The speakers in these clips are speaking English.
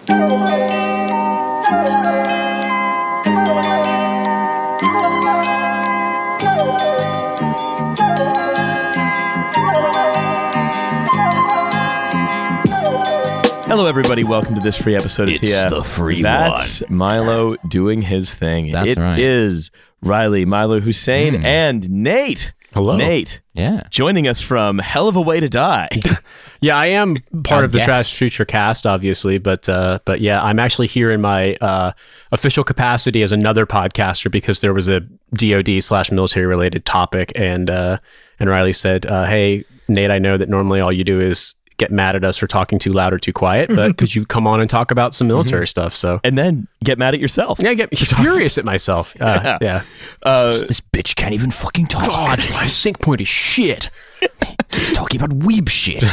Hello, everybody. Welcome to this free episode of TF. It's the free That's one. Milo doing his thing. That's right. It is Riley, Milo, Hussein, and Nate. Hello. Nate. Yeah. Joining us from Hell of a Way to Die. Yeah, I am part of the guest. Trashfuture cast, obviously, but yeah, I'm actually here in my official capacity as another podcaster because there was a DoD/military related topic, and Riley said, "Hey, Nate, I know that normally all you do is get mad at us for talking too loud or too quiet, but could you come on and talk about some military stuff?" So, And then get mad at yourself. yeah, I get furious at myself. Yeah. This bitch can't even fucking talk. God, my sync point is shit. Keeps talking about weeb shit.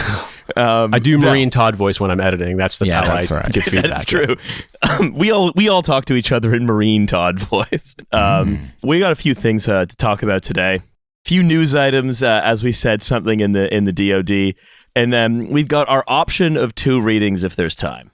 I do Marine Todd voice when I'm editing. That's Yeah, how that's I right. get feedback. That's true. We all talk to each other in Marine Todd voice. We got a few things to talk about today. Few news items, as we said, something in the DoD, and then we've got our option of 2 readings if there's time.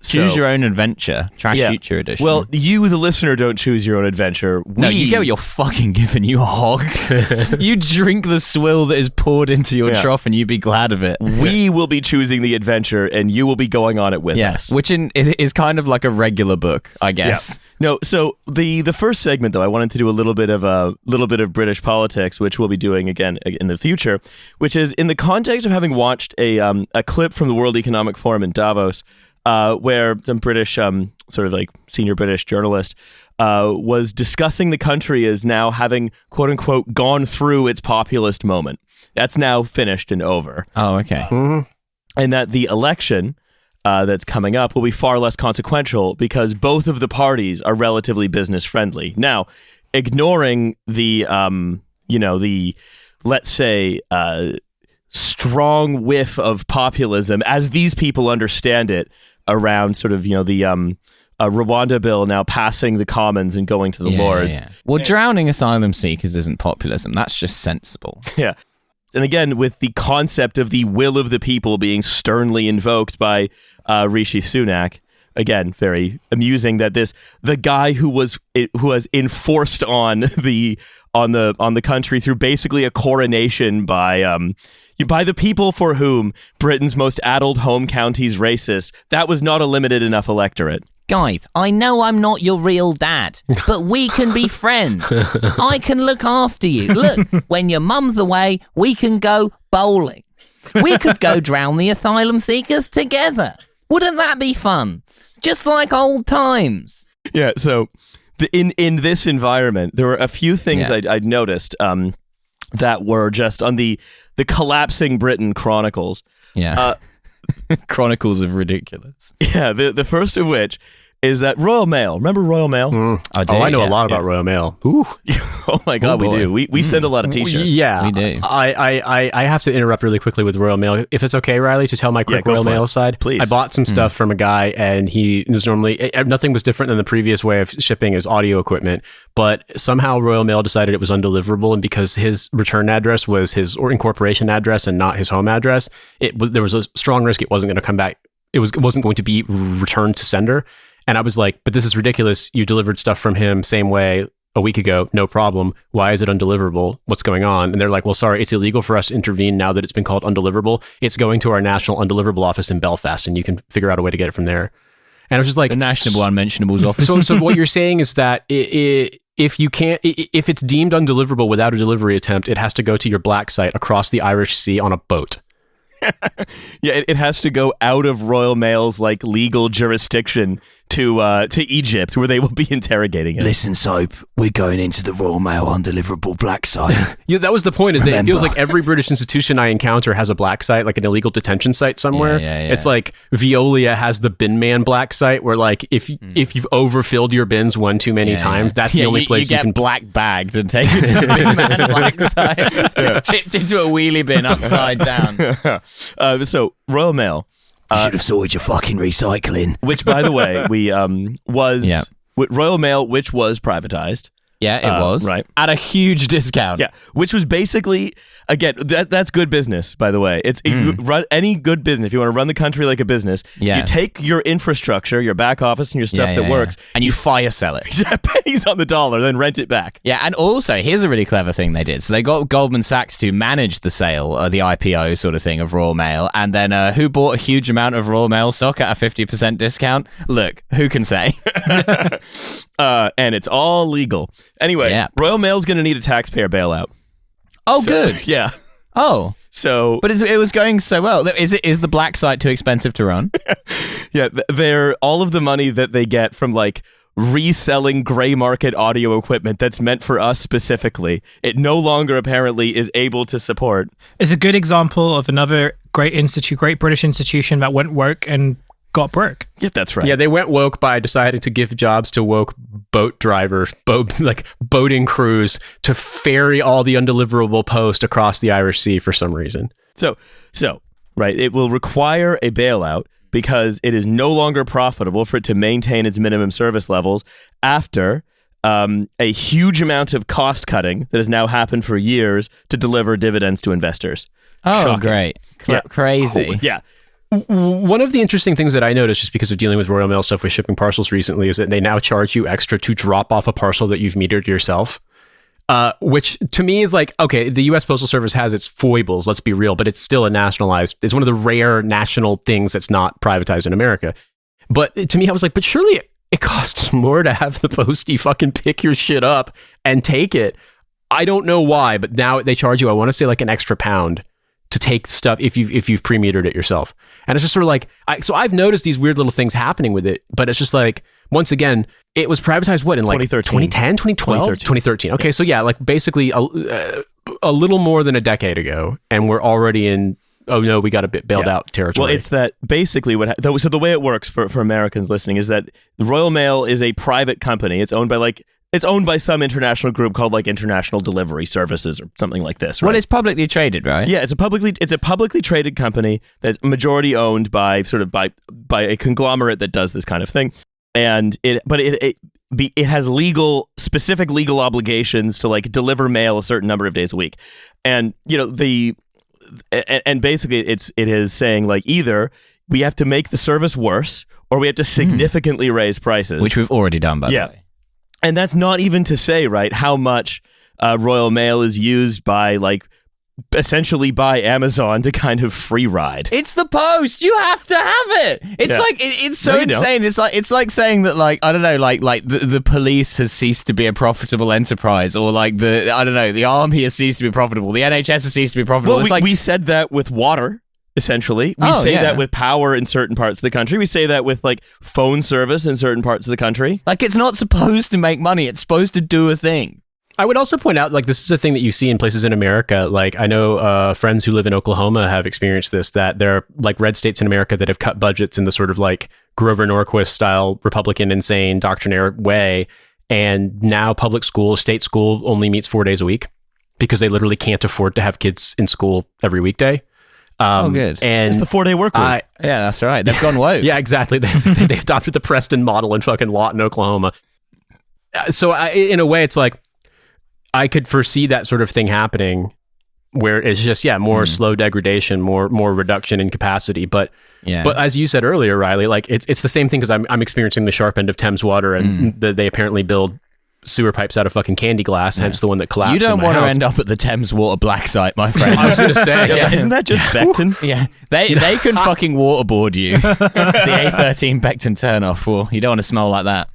Choose your own adventure. Trashfuture edition. Well, you, the listener, don't choose your own adventure. no, you get what you're fucking given, you hogs. You drink the swill that is poured into your trough and you be glad of it. We will be choosing the adventure, and you will be going on it with us. Which it is kind of like a regular book, I guess. Yeah. No, so the first segment, though, I wanted to do a little bit of British politics, which we'll be doing again in the future, which is in the context of having watched a clip from the World Economic Forum in Davos, where some British, sort of like senior British journalist, was discussing the country as now having, quote unquote, gone through its populist moment. That's now finished and over. Oh, okay. And that the election that's coming up will be far less consequential because both of the parties are relatively business friendly. Now, ignoring the, let's say, strong whiff of populism as these people understand it around sort of, the Rwanda bill now passing the Commons and going to the Lords. Yeah. Well, drowning asylum seekers isn't populism. That's just sensible. Yeah. And again, with the concept of the will of the people being sternly invoked by Rishi Sunak, again, very amusing that the guy who was enforced on the country through basically a coronation by the people for whom Britain's most addled home county's racist, that was not a limited enough electorate. Guys, I know I'm not your real dad, but we can be friends. I can look after you. Look, when your mum's away, we can go bowling. We could go drown the asylum seekers together. Wouldn't that be fun? Just like old times. Yeah, so in this environment, there were a few things I'd noticed that were just on the collapsing Britain chronicles. Yeah. Chronicles of Ridiculous. Yeah, the first of which is that Royal Mail. Remember Royal Mail? I know a lot about Royal Mail. Ooh. Oh my God, we do. We send a lot of t-shirts. Yeah, we do. I have to interrupt really quickly with Royal Mail. If it's okay, Riley, to tell my quick Royal Mail side. Please. I bought some stuff from a guy, and he was normally, nothing was different than the previous way of shipping his audio equipment, but somehow Royal Mail decided it was undeliverable, and because his return address was his incorporation address and not his home address, there was a strong risk it wasn't going to come back. It wasn't going to be returned to sender. And I was like, but this is ridiculous. You delivered stuff from him same way a week ago. No problem. Why is it undeliverable? What's going on? And they're like, well, sorry, it's illegal for us to intervene now that it's been called undeliverable. It's going to our national undeliverable office in Belfast, and you can figure out a way to get it from there. And I was just like, the National Unmentionables office. So what you're saying is that if it's deemed undeliverable without a delivery attempt, it has to go to your black site across the Irish Sea on a boat. Yeah, it has to go out of Royal Mail's like legal jurisdiction to Egypt, where they will be interrogating it. Listen, Soap, we're going into the Royal Mail undeliverable black site. Yeah, that was the point. Is that it feels like every British institution I encounter has a black site, like an illegal detention site somewhere. Yeah. It's like Veolia has the bin man black site, where like if you've overfilled your bins one too many times, that's the only place you can black bagged and taken to the bin man black site, tipped into a wheelie bin upside down. So Royal Mail. You should have sorted your fucking recycling. Which, by the way, was Royal Mail, which was privatized. Yeah, it was. Right. At a huge discount. Yeah, which was basically, again, that's good business, by the way. You run any good business. If you want to run the country like a business, you take your infrastructure, your back office, and your stuff that works, and you fire sell it. Pennies on the dollar, then rent it back. Yeah, and also, here's a really clever thing they did. So they got Goldman Sachs to manage the sale, the IPO sort of thing of Royal Mail, and then who bought a huge amount of Royal Mail stock at a 50% discount? Look, who can say? And it's all legal. Anyway, Royal Mail's going to need a taxpayer bailout. Oh, good. Yeah. Oh. So, but it was going so well. Is the black site too expensive to run? Yeah, they're all of the money that they get from like reselling gray market audio equipment that's meant for us specifically. It no longer apparently is able to support. It's a good example of another great British institution that went woke and got broke. Yeah, that's right. Yeah, they went woke by deciding to give jobs to woke boat drivers, boating crews to ferry all the undeliverable post across the Irish Sea for some reason. So, right, it will require a bailout because it is no longer profitable for it to maintain its minimum service levels after a huge amount of cost cutting that has now happened for years to deliver dividends to investors. Oh, Shocking. great. Crazy. Yeah. One of the interesting things that I noticed just because of dealing with Royal Mail stuff with shipping parcels recently is that they now charge you extra to drop off a parcel that you've metered yourself. Which to me is like, okay, the U.S. Postal Service has its foibles, let's be real, but it's still it's one of the rare national things that's not privatized in America. But to me, I was like, but surely it costs more to have the postie fucking pick your shit up and take it. I don't know why, but now they charge you, I want to say like an extra £1 to take stuff if you've pre-metered it yourself. And it's just sort of like, so I've noticed these weird little things happening with it, but it's just like, once again, it was privatized, what, in like 2010, 2012? 2013. Okay, so yeah, like basically a little more than a decade ago, and we're already in, oh no, we got a bit bailed out territory. Well, it's that basically so the way it works for Americans listening is that the Royal Mail is a private company. It's owned by some international group called like International Delivery Services or something like this, right? Well, it's publicly traded, right? Yeah, it's a publicly traded company that's majority owned by by a conglomerate that does this kind of thing. And it has specific legal obligations to like deliver mail a certain number of days a week. And you know, and basically it is saying like either we have to make the service worse or we have to significantly raise prices, which we've already done, by the way. And that's not even to say, right, how much Royal Mail is used by essentially by Amazon to kind of free ride. It's the post. You have to have it. It's like it's so insane. It's like saying that like I don't know, like the police has ceased to be a profitable enterprise, or like the army has ceased to be profitable. The NHS has ceased to be profitable. Well, we said that with water. Essentially, we say that with power in certain parts of the country. We say that with like phone service in certain parts of the country. Like it's not supposed to make money. It's supposed to do a thing. I would also point out, like, this is a thing that you see in places in America. Like, I know friends who live in Oklahoma have experienced this, that there are, like, red states in America that have cut budgets in the sort of, like, Grover Norquist-style Republican insane doctrinaire way, and now public school, state school, only meets 4 days a week because they literally can't afford to have kids in school every weekday. Good. And it's the 4-day work week. Yeah, that's right. They've gone woke. Yeah, exactly. They adopted the Preston model in fucking Lawton, Oklahoma. So in a way, it's like, I could foresee that sort of thing happening where it's just, more slow degradation, more reduction in capacity. But as you said earlier, Riley, like it's the same thing because I'm experiencing the sharp end of Thames water and they apparently build sewer pipes out of fucking candy glass, hence the one that collapsed. You don't want to end up at the Thames water black site, my friend. I was going to say, isn't that just Beckton? Yeah, they can fucking waterboard you. The A13 Beckton turnoff. Well, you don't want to smell like that.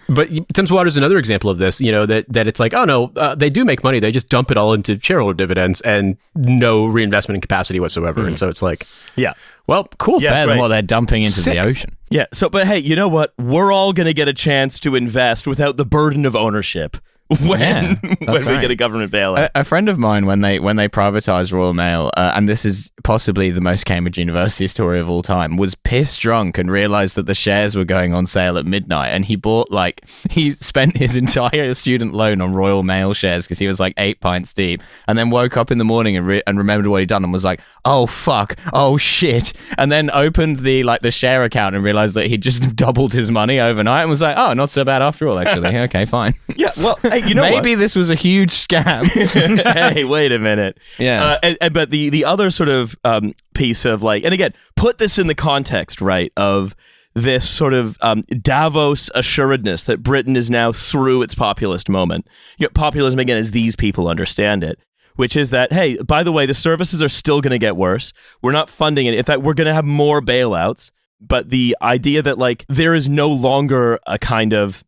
But Thames Water is another example of this, you know, that it's like, oh no, they do make money. They just dump it all into shareholder dividends and no reinvestment in capacity whatsoever. And so it's like, well, cool. Better than what they're dumping into the ocean. Yeah. So, but hey, you know what? We're all going to get a chance to invest without the burden of ownership. When we get a government bailout. A friend of mine, when they privatized Royal Mail, and this is possibly the most Cambridge University story of all time, was pissed drunk and realized that the shares were going on sale at midnight, and he spent his entire student loan on Royal Mail shares because he was like 8 pints deep, and then woke up in the morning and remembered what he'd done and was like, oh fuck, oh shit, and then opened the share account and realized that he'd just doubled his money overnight and was like, oh, not so bad after all, actually. Okay, fine. Yeah, well, hey, you know maybe this was a huge scam. Hey, wait a minute. Yeah. But the other sort of piece of like, and again, put this in the context, right, of this sort of Davos assuredness that Britain is now through its populist moment. Populism, again, as these people understand it, which is that, hey, by the way, the services are still going to get worse. We're not funding it. In fact, we're going to have more bailouts. But the idea that like there is no longer a kind of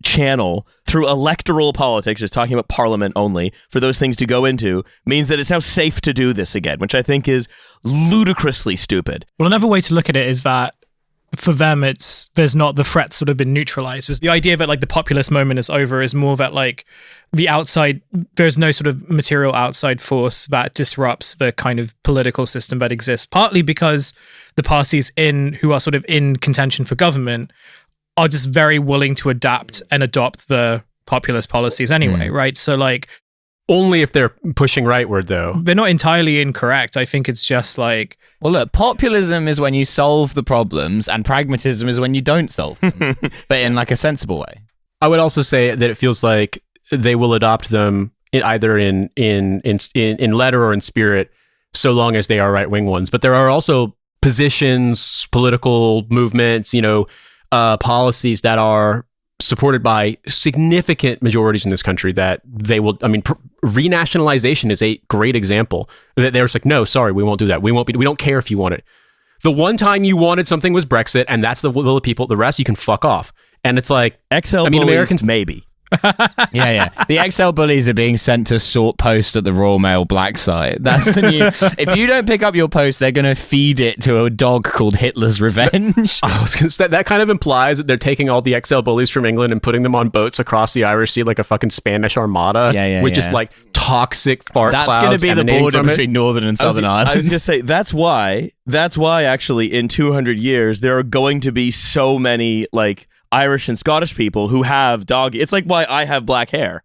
channel through electoral politics, just talking about parliament only, for those things to go into, means that it's now safe to do this again, which I think is ludicrously stupid. Well, another way to look at it is that for them, there's not the threats sort of been neutralized. The idea that like the populist moment is over is more that like the outside, there's no sort of material outside force that disrupts the kind of political system that exists, partly because the parties who are sort of in contention for government are just very willing to adapt and adopt the populist policies anyway, right? So like, only if they're pushing rightward, though. They're not entirely incorrect. I think it's just like... Well, look, populism is when you solve the problems and pragmatism is when you don't solve them, but in like a sensible way. I would also say that it feels like they will adopt them either in letter or in spirit, so long as they are right-wing ones. But there are also positions, political movements, policies that are supported by significant majorities in this country that they will, renationalization is a great example. They're just like, no, sorry, we won't do that. We don't care if you want it. The one time you wanted something was Brexit, and that's the will of the people. The rest, you can fuck off. And it's like, Americans, maybe. Yeah. The XL bullies are being sent to sort post at the Royal Mail black site. That's the new... If you don't pick up your post, they're going to feed it to a dog called Hitler's Revenge. I was going to say, that kind of implies that they're taking all the XL bullies from England and putting them on boats across the Irish Sea like a fucking Spanish armada. With just like toxic fart clouds. That's going to be the border between Northern and Southern Ireland. I was going to say, that's why actually in 200 years, there are going to be so many like Irish and Scottish people who have dog. It's like why I have black hair.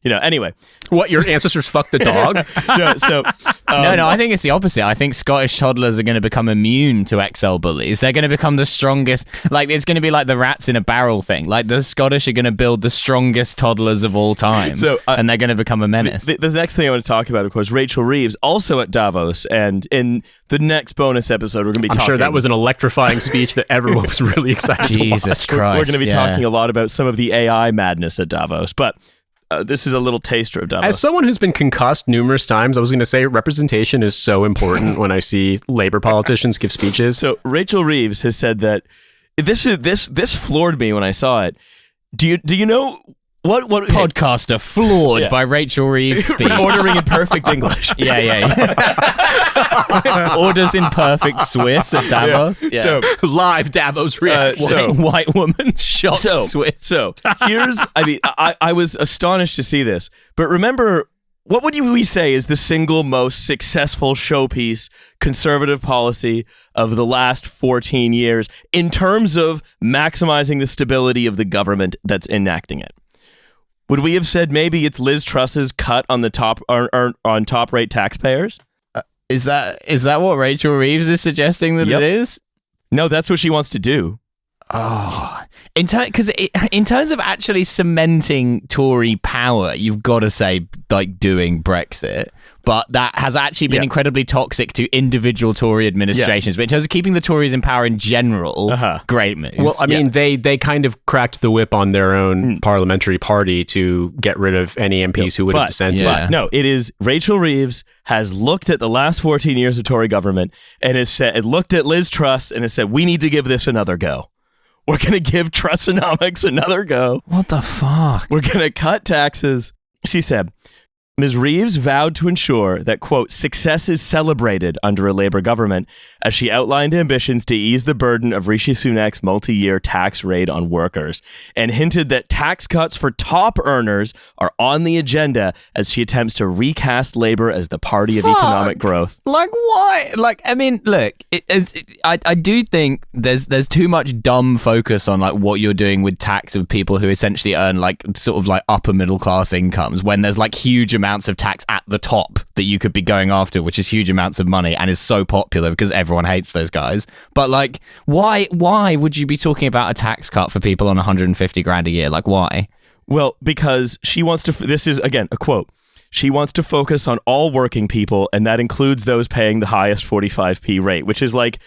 Anyway. What, your ancestors fucked the dog? No, I think it's the opposite. I think Scottish toddlers are going to become immune to XL bullies. They're going to become the strongest. Like, it's going to be like the rats in a barrel thing. Like, the Scottish are going to build the strongest toddlers of all time. And they're going to become a menace. The next thing I want to talk about, of course, Rachel Reeves, also at Davos. And in the next bonus episode, we're going to be talking... I'm sure that was an electrifying speech that everyone was really excited to watch. Jesus Christ. We're going to be talking a lot about some of the AI madness at Davos. But... this is a little taster of Davos. As someone who's been concussed numerous times, I was going to say representation is so important when I see Labour politicians give speeches. So Rachel Reeves has said that this floored me when I saw it. Do you know what podcaster floored by Rachel Reeves' speech? Ordering in perfect English. Yeah. Orders in perfect Swiss at Davos. Yeah. So live Davos reaction. White woman shot Swiss. So here's, I was astonished to see this, but remember, what would we say is the single most successful showpiece conservative policy of the last 14 years in terms of maximizing the stability of the government that's enacting it? Would we have said maybe it's Liz Truss's cut on the top on top rate taxpayers? Is that what Rachel Reeves is suggesting that it is? No, that's what she wants to do. Oh, in terms of actually cementing Tory power, you've got to say like doing Brexit, but that has actually been incredibly toxic to individual Tory administrations. But in terms of keeping the Tories in power in general, great move. Well, I mean, they kind of cracked the whip on their own parliamentary party to get rid of any MPs who would have dissented. But no, it is Rachel Reeves has looked at the last 14 years of Tory government and has said, looked at Liz Truss and has said, we need to give this another go. We're going to give Trussonomics another go. What the fuck? We're going to cut taxes. She said, Ms. Reeves vowed to ensure that, quote, success is celebrated under a Labour government as she outlined ambitions to ease the burden of Rishi Sunak's multi-year tax raid on workers and hinted that tax cuts for top earners are on the agenda as she attempts to recast Labour as the party of economic growth. Like, why? Like, I mean, look, I do think there's too much dumb focus on like what you're doing with tax of people who essentially earn like sort of like upper middle class incomes when there's like huge amounts of tax at the top that you could be going after, which is huge amounts of money and is so popular because everyone hates those guys. But like, why would you be talking about a tax cut for people on 150 grand a year? Like, why? Well, because she wants to, this is, again, a quote. She wants to focus on all working people, and that includes those paying the highest 45p rate, which is like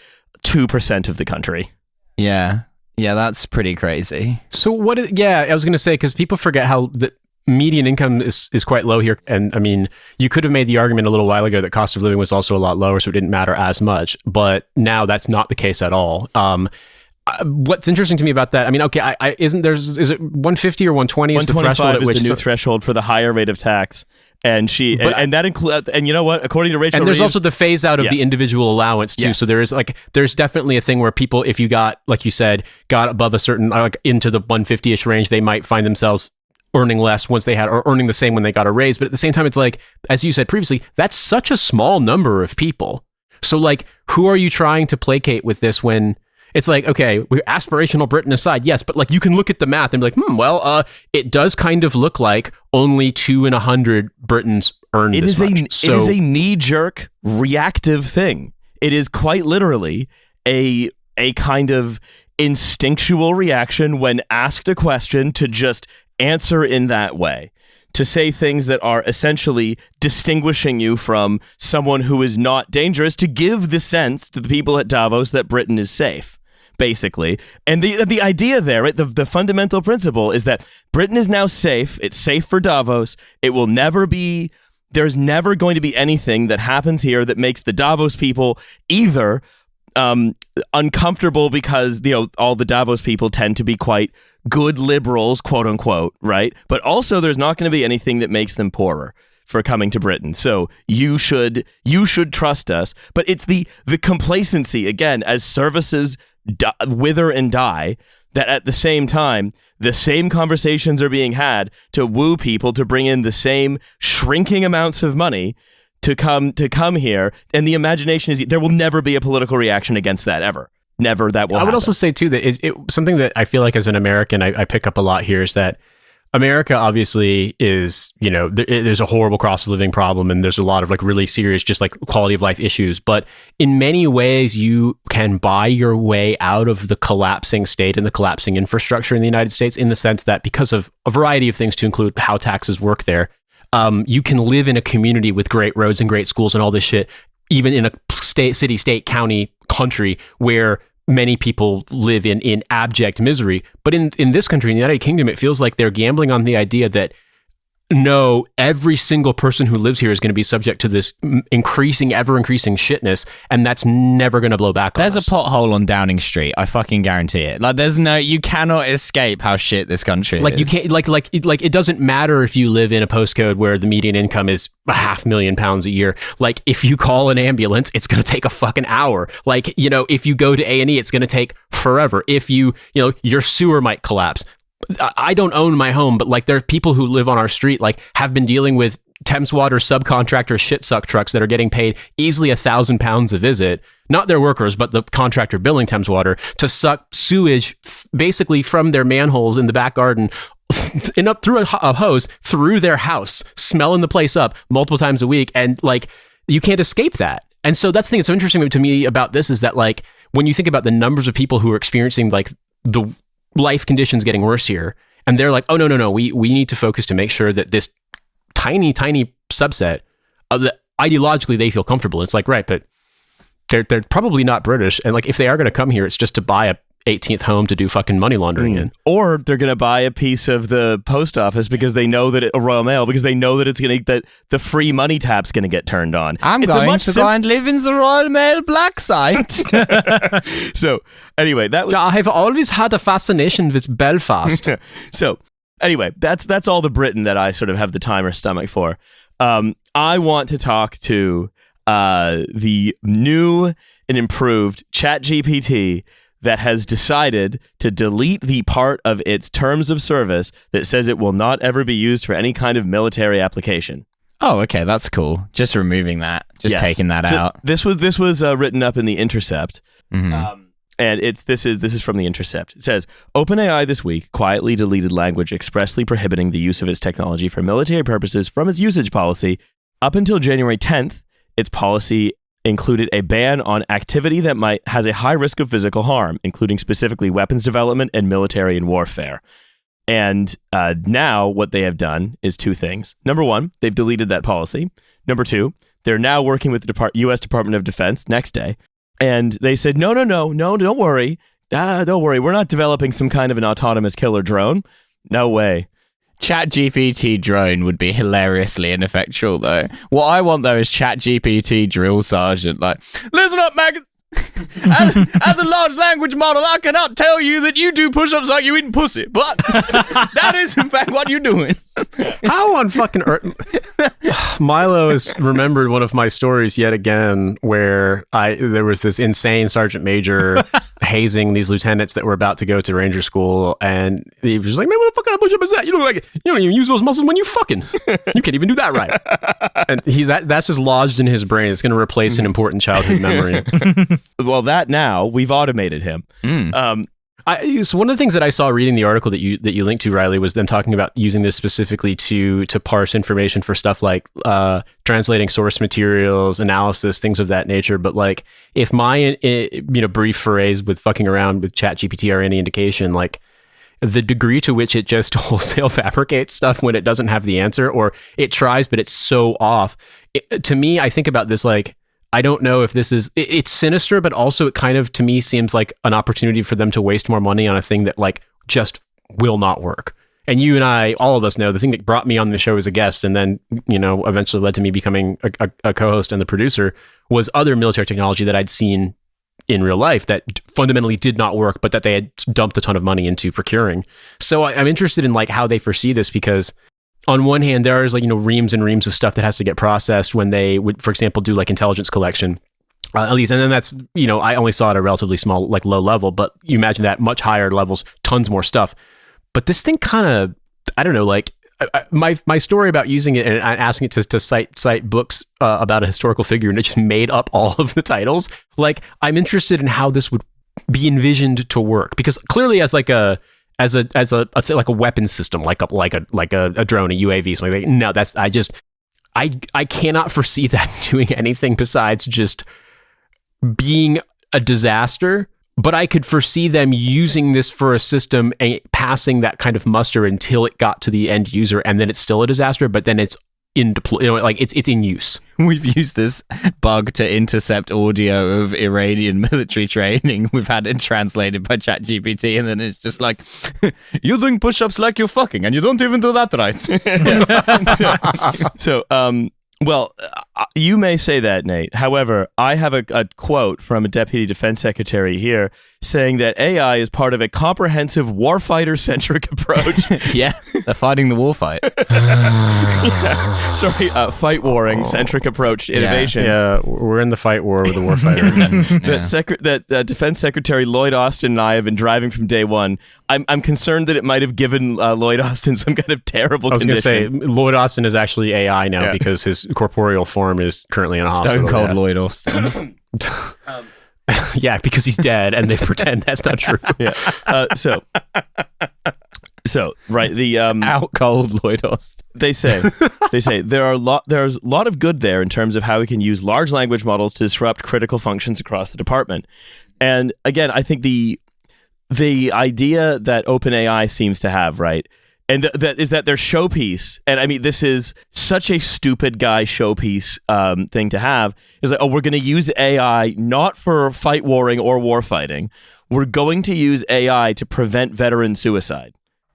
2% of the country. Yeah. Yeah, that's pretty crazy. So I was going to say, because people forget how the median income is quite low here. And I mean, you could have made the argument a little while ago that cost of living was also a lot lower, so it didn't matter as much. But now that's not the case at all. What's interesting to me about that, I mean, okay, is it 150 or 120 is the threshold at which the new threshold for the higher rate of tax. And and that includes, and you know what? According to Rachel, and there's also the phase out of the individual allowance too. Yes. So there's definitely a thing where people, if you got, like you said, got above a certain, like into the 150-ish range, they might find themselves earning less once they had, or earning the same when they got a raise. But at the same time, it's like, as you said previously, that's such a small number of people. So like, who are you trying to placate with this when? It's like, okay, we're aspirational Britain aside, yes, but like you can look at the math and be like, it does kind of look like only 2 in 100 Britons earn this much. It is a knee-jerk reactive thing. It is quite literally a kind of instinctual reaction when asked a question to just answer in that way. To say things that are essentially distinguishing you from someone who is not dangerous, to give the sense to the people at Davos that Britain is safe. Basically. And the idea there, right, the fundamental principle is that Britain is now safe. It's safe for Davos. It will never be, there's never going to be anything that happens here that makes the Davos people either uncomfortable because, all the Davos people tend to be quite good liberals, quote unquote, right? But also there's not going to be anything that makes them poorer for coming to Britain. So you should trust us. But it's the complacency, again, as services wither and die, that at the same time, the same conversations are being had to woo people to bring in the same shrinking amounts of money to come here. And the imagination is there will never be a political reaction against that ever. Never. That will happen. I would also say too that something that I feel like as an American, I pick up a lot here is that America obviously is, there's a horrible cost of living problem, and there's a lot of like really serious, just like quality of life issues. But in many ways, you can buy your way out of the collapsing state and the collapsing infrastructure in the United States, in the sense that because of a variety of things, to include how taxes work there, you can live in a community with great roads and great schools and all this shit, even in a city, state, county, country where many people live in abject misery. But in this country, in the United Kingdom, it feels like they're gambling on the idea that no, every single person who lives here is going to be subject to this ever increasing shitness, and that's never going to blow back on us. There's a pothole on Downing Street. I fucking guarantee it. Like, you cannot escape how shit this country is. Like, you can't, like it doesn't matter if you live in a postcode where the median income is £500,000 a year. Like, if you call an ambulance, it's going to take a fucking hour. Like, if you go to A&E, it's going to take forever. If your sewer might collapse. I don't own my home, but like there are people who live on our street, like have been dealing with Thames Water subcontractor shit suck trucks that are getting paid easily £1,000 a visit, not their workers, but the contractor billing Thames Water, to suck sewage basically from their manholes in the back garden and up through a hose through their house, smelling the place up multiple times a week. And like, you can't escape that. And so that's the thing that's so interesting to me about this is that like, when you think about the numbers of people who are experiencing like the life conditions getting worse here, and they're like, oh no, we need to focus to make sure that this tiny subset that ideologically they feel comfortable. It's like, right, but they're probably not British, and like if they are going to come here, it's just to buy a 18th home to do fucking money laundering in, or they're going to buy a piece of the post office because they know that a Royal Mail, because they know that it's going to, that the free money tap's going to get turned on. I'm going to go and live in the Royal Mail black site. So anyway, I have always had a fascination with Belfast. So anyway, that's all the Britain that I sort of have the time or stomach for. I want to talk to the new and improved ChatGPT that has decided to delete the part of its terms of service that says it will not ever be used for any kind of military application. Oh, okay, that's cool. Just removing that, taking that out. This was written up in the Intercept, Mm-hmm. and this is from the Intercept. It says, OpenAI this week quietly deleted language expressly prohibiting the use of its technology for military purposes from its usage policy. Up until January 10th, its policy included a ban on activity that has a high risk of physical harm, including specifically weapons development and military and warfare. And now what they have done is two things. Number one, they've deleted that policy. Number two, they're now working with the U.S. Department of Defense next day. And they said, no, don't worry. Don't worry. We're not developing some kind of an autonomous killer drone. No way. ChatGPT drone would be hilariously ineffectual, though. What I want, though, is ChatGPT drill sergeant. Like, listen up, maggots. As a large language model, I cannot tell you that you do push-ups like you eating pussy, but that is, in fact, what you're doing. How on fucking earth? Milo has remembered one of my stories yet again, where there was this insane sergeant major hazing these lieutenants that were about to go to ranger school, and he was just like, "Man, what the fuck kind of push-up is that? You look like you don't even use those muscles when you fucking. You can't even do that right." And that's just lodged in his brain. It's going to replace an important childhood memory. Well, that now we've automated him. So one of the things that I saw reading the article that you linked to, Riley, was them talking about using this specifically to parse information for stuff like translating source materials, analysis, things of that nature. But like, if my brief forays with fucking around with ChatGPT are any indication, like the degree to which it just wholesale fabricates stuff when it doesn't have the answer, or it tries but it's so off. To me, I think about this like, I don't know if this is, it's sinister, but also it kind of, to me, seems like an opportunity for them to waste more money on a thing that like just will not work. And you and I, all of us know, the thing that brought me on the show as a guest and then, eventually led to me becoming a co-host and the producer was other military technology that I'd seen in real life that fundamentally did not work, but that they had dumped a ton of money into procuring. So I'm interested in like how they foresee this, because on one hand, there is like, reams and reams of stuff that has to get processed when they would, for example, do like intelligence collection, at least. And then that's, I only saw it at a relatively small, like low level, but you imagine that much higher levels, tons more stuff. But this thing kind of, I don't know, like my story about using it and asking it to cite books about a historical figure, and it just made up all of the titles. Like, I'm interested in how this would be envisioned to work, because clearly as like a weapon system, like a drone, a UAV, something like that. No, I cannot foresee that doing anything besides just being a disaster. But I could foresee them using this for a system and passing that kind of muster until it got to the end user, and then it's still a disaster. But then it's in deploy, it's in use. We've used this bug to intercept audio of Iranian military training. We've had it translated by ChatGPT, and then it's just like, you're doing push-ups like you're fucking, and you don't even do that right. So, well, you may say that, Nate. However, I have a quote from a deputy defense secretary here saying that AI is part of a comprehensive warfighter-centric approach. Yeah, they're fighting the warfight. Sorry, fight-warring-centric approach to innovation. Yeah, we're in the fight war with the warfighter. That Defense Secretary Lloyd Austin and I have been driving from day one. I'm concerned that it might have given Lloyd Austin some kind of terrible condition. I was going to say, Lloyd Austin is actually AI now because his corporeal form is currently in a hospital. Stone cold Lloyd Austin. Yeah, because he's dead, and they pretend that's not true. Yeah. So right, the out cold Lloyd Austin. They say there's a lot of good there in terms of how we can use large language models to disrupt critical functions across the department. And again, I think the idea that OpenAI seems to have, right, and that is that their showpiece, and I mean, this is such a stupid guy showpiece thing to have, is like, oh, we're going to use AI not for fight warring or war fighting. We're going to use AI to prevent veteran suicide.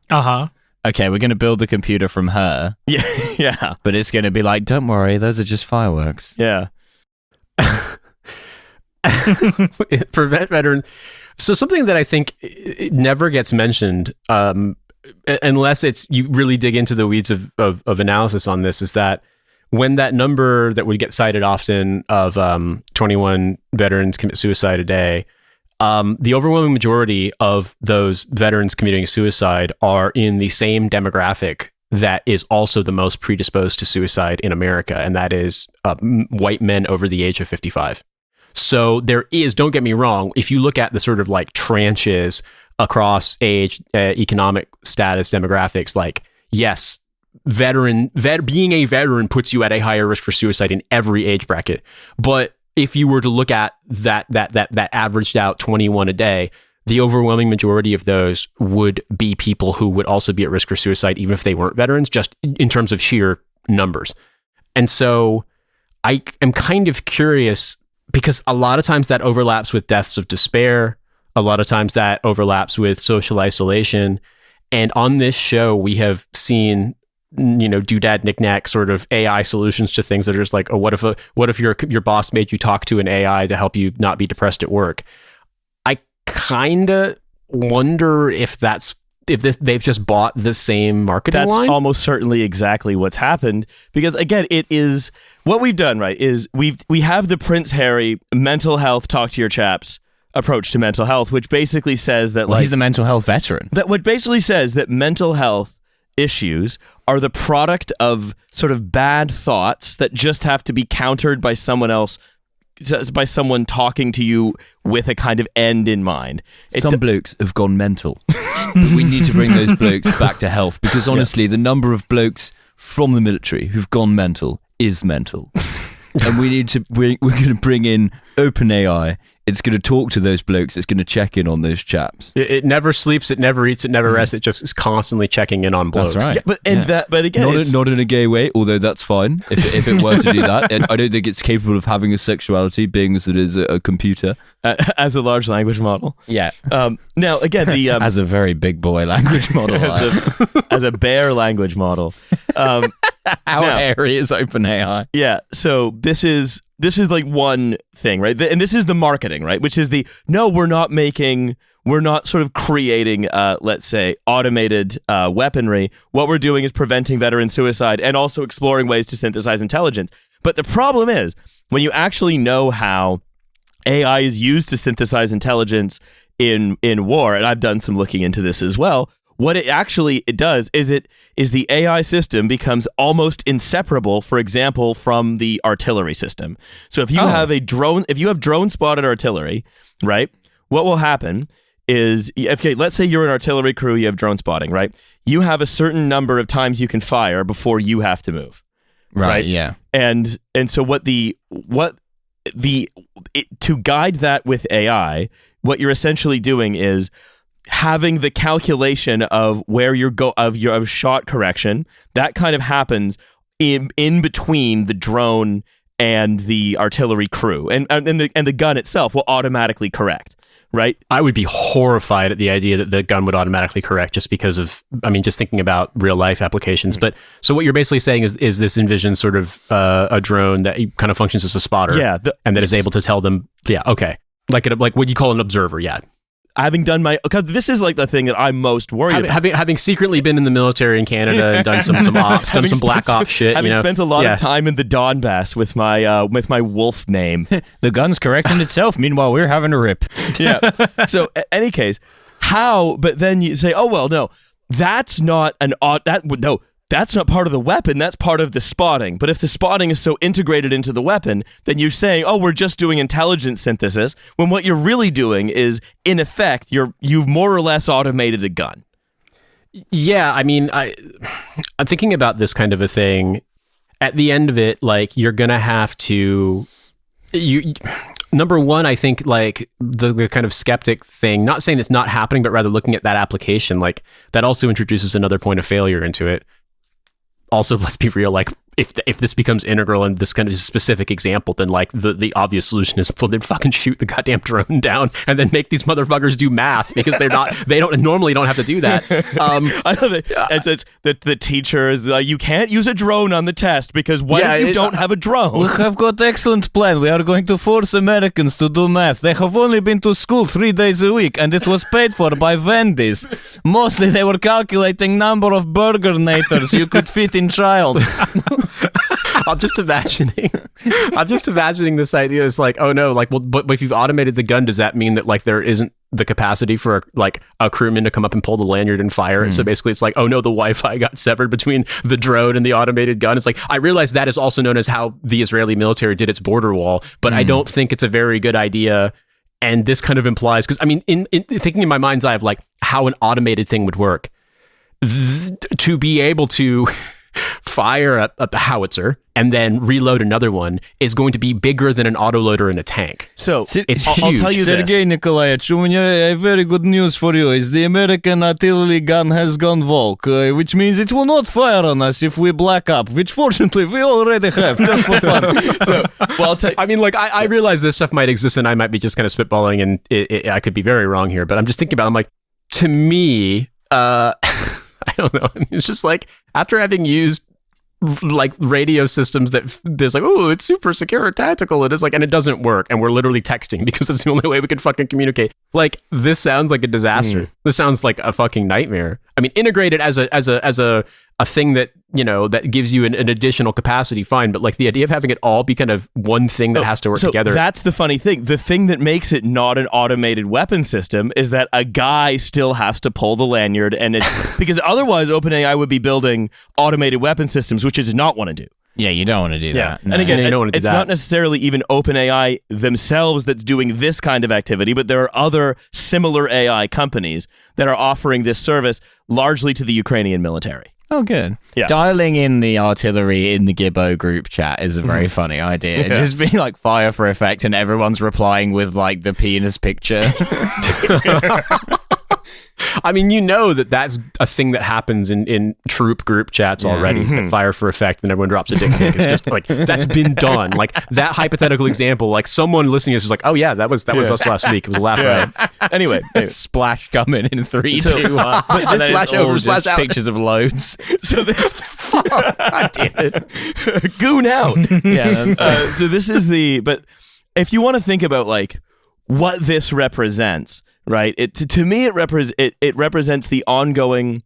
Uh-huh. Okay, we're going to build a computer from her. Yeah. But it's going to be like, don't worry, those are just fireworks. Yeah. Prevent veteran. So something that I think never gets mentioned, unless you really dig into the weeds of analysis on this, is that when that number that would get cited often of 21 veterans commit suicide a day, the overwhelming majority of those veterans committing suicide are in the same demographic that is also the most predisposed to suicide in America, and that is white men over the age of 55. So there is, don't get me wrong, if you look at the sort of like tranches across age, economic status, demographics, like, yes, being a veteran puts you at a higher risk for suicide in every age bracket. But if you were to look at that averaged out 21 a day, the overwhelming majority of those would be people who would also be at risk for suicide, even if they weren't veterans, just in terms of sheer numbers. And so I am kind of curious, because a lot of times that overlaps with deaths of despair. A lot of times that overlaps with social isolation. And on this show, we have seen, doodad knickknack sort of AI solutions to things that are just like, oh, what if your boss made you talk to an AI to help you not be depressed at work? I kind of wonder if they've just bought the same marketing line. That's almost certainly exactly what's happened, because again, it is what we've done, right? Is we have the Prince Harry mental health talk to your chaps approach to mental health, which basically says that he's the mental health veteran. That what basically says that mental health issues are the product of sort of bad thoughts that just have to be countered by someone else, by someone talking to you with a kind of end in mind. Some blokes have gone mental. We need to bring those blokes back to health, because honestly, the number of blokes from the military who've gone mental is mental. And we're going to bring in OpenAI. It's going to talk to those blokes. It's going to check in on those chaps. It never sleeps. It never eats. It never rests. It just is constantly checking in on blokes. That's right. Yeah, but again, not in a gay way, although that's fine if it were to do that. And I don't think it's capable of having a sexuality, being as it is a computer. As a large language model. Yeah. Now, again, the as a very big boy language model. as a bear language model. How hairy is OpenAI? Yeah. So this is like one thing, right? And this is the marketing, right? Which is we're not sort of creating, let's say, automated weaponry. What we're doing is preventing veteran suicide and also exploring ways to synthesize intelligence. But the problem is, when you actually know how AI is used to synthesize intelligence in war, and I've done some looking into this as well, what it does is the AI system becomes almost inseparable, for example, from the artillery system. So if you have drone spotted artillery, right? What will happen is, let's say you're an artillery crew, you have drone spotting, right? You have a certain number of times you can fire before you have to move. Right? Yeah. And so to guide that with AI, what you're essentially doing is having the calculation of where of your shot correction. That kind of happens in between the drone and the artillery crew, and the gun itself will automatically correct. Right? I would be horrified at the idea that the gun would automatically correct, just because of, just thinking about real life applications. But so what you're basically saying is this envisions sort of a drone that kind of functions as a spotter, and that is able to tell them, like what you call an observer, Having done because this is like the thing that I'm most worried about. Having secretly been in the military in Canada and done some ops, done some black ops shit. Having spent a lot of time in the Donbass with my wolf name. The gun's correcting itself. Meanwhile, we're having a rip. Yeah. So, any case, but then you say, oh, well, no, that's not that's not part of the weapon. That's part of the spotting. But if the spotting is so integrated into the weapon, then you're saying, oh, we're just doing intelligence synthesis, when what you're really doing is, in effect, you've more or less automated a gun. Yeah, I'm thinking about this kind of a thing. At the end of it, like, you're gonna have to number one, I think, like, the kind of skeptic thing, not saying it's not happening, but rather looking at that application, like, that also introduces another point of failure into it. Also, let's be real, like, if this becomes integral in this kind of specific example, then, like, the obvious solution is, well, then fucking shoot the goddamn drone down and then make these motherfuckers do math, because they don't normally have to do that. I know that the teacher is like, you can't use a drone on the test because if you don't have a drone? We have got excellent plan. We are going to force Americans to do math. They have only been to school 3 days a week, and it was paid for by Wendy's. Mostly they were calculating number of burger nators you could fit in child. I'm just imagining this idea is like, oh no, like, well, but if you've automated the gun, does that mean that, like, there isn't the capacity for a crewman to come up and pull the lanyard and fire it? So basically it's like, oh no, the Wi-Fi got severed between the drone and the automated gun. It's like, I realize that is also known as how the Israeli military did its border wall, but I don't think it's a very good idea. And this kind of implies, because in thinking in my mind's eye of, like, how an automated thing would work, to be able to fire a howitzer and then reload another one is going to be bigger than an autoloader in a tank. So It's I'll huge. tell you this. Sergei Nikolaevich, у меня very good news for you is the American artillery gun has gone woke, which means it will not fire on us if we black up, which fortunately we already have, just for fun. So, well, I'll tell you. I mean, like, I realize this stuff might exist and I might be just kind of spitballing and I could be very wrong here, but I'm just thinking about it. I'm like, to me, I don't know. It's just like, after having used like radio systems that there's like, oh, it's super secure and tactical. It is like, and it doesn't work. And we're literally texting because it's the only way we can fucking communicate. Like, this sounds like a disaster. This sounds like a fucking nightmare. I mean, integrated as a thing that, you know, that gives you an additional capacity, fine. But like the idea of having it all be kind of one thing that has to work together. That's the funny thing. The thing that makes it not an automated weapon system is that a guy still has to pull the lanyard, and because otherwise OpenAI would be building automated weapon systems, which it does not want to do. Yeah, you don't want to do that. No. And again, you don't wanna do it's that. not necessarily even OpenAI themselves that's doing this kind of activity, but there are other similar AI companies that are offering this service largely to the Ukrainian military. Oh, good. Yeah. Dialing in the artillery in the Gibbo group chat is a very funny idea. Yeah. Just being like fire for effect and everyone's replying with like the penis picture. I mean, you know that's a thing that happens in troop group chats already. That fire for effect, and everyone drops a dick pic. It's just like, that's been done. Like, that hypothetical example, like someone listening is just like, oh yeah, that was us last week. It was a laugh riot. Anyway, Splash coming in 3, So- 2, 1. but And this then splash it's all over, just splash out. pictures of loads. so this God damn it. goon out. Yeah, that's So this is but if you want to think about like what this represents, right? To me it represents the ongoing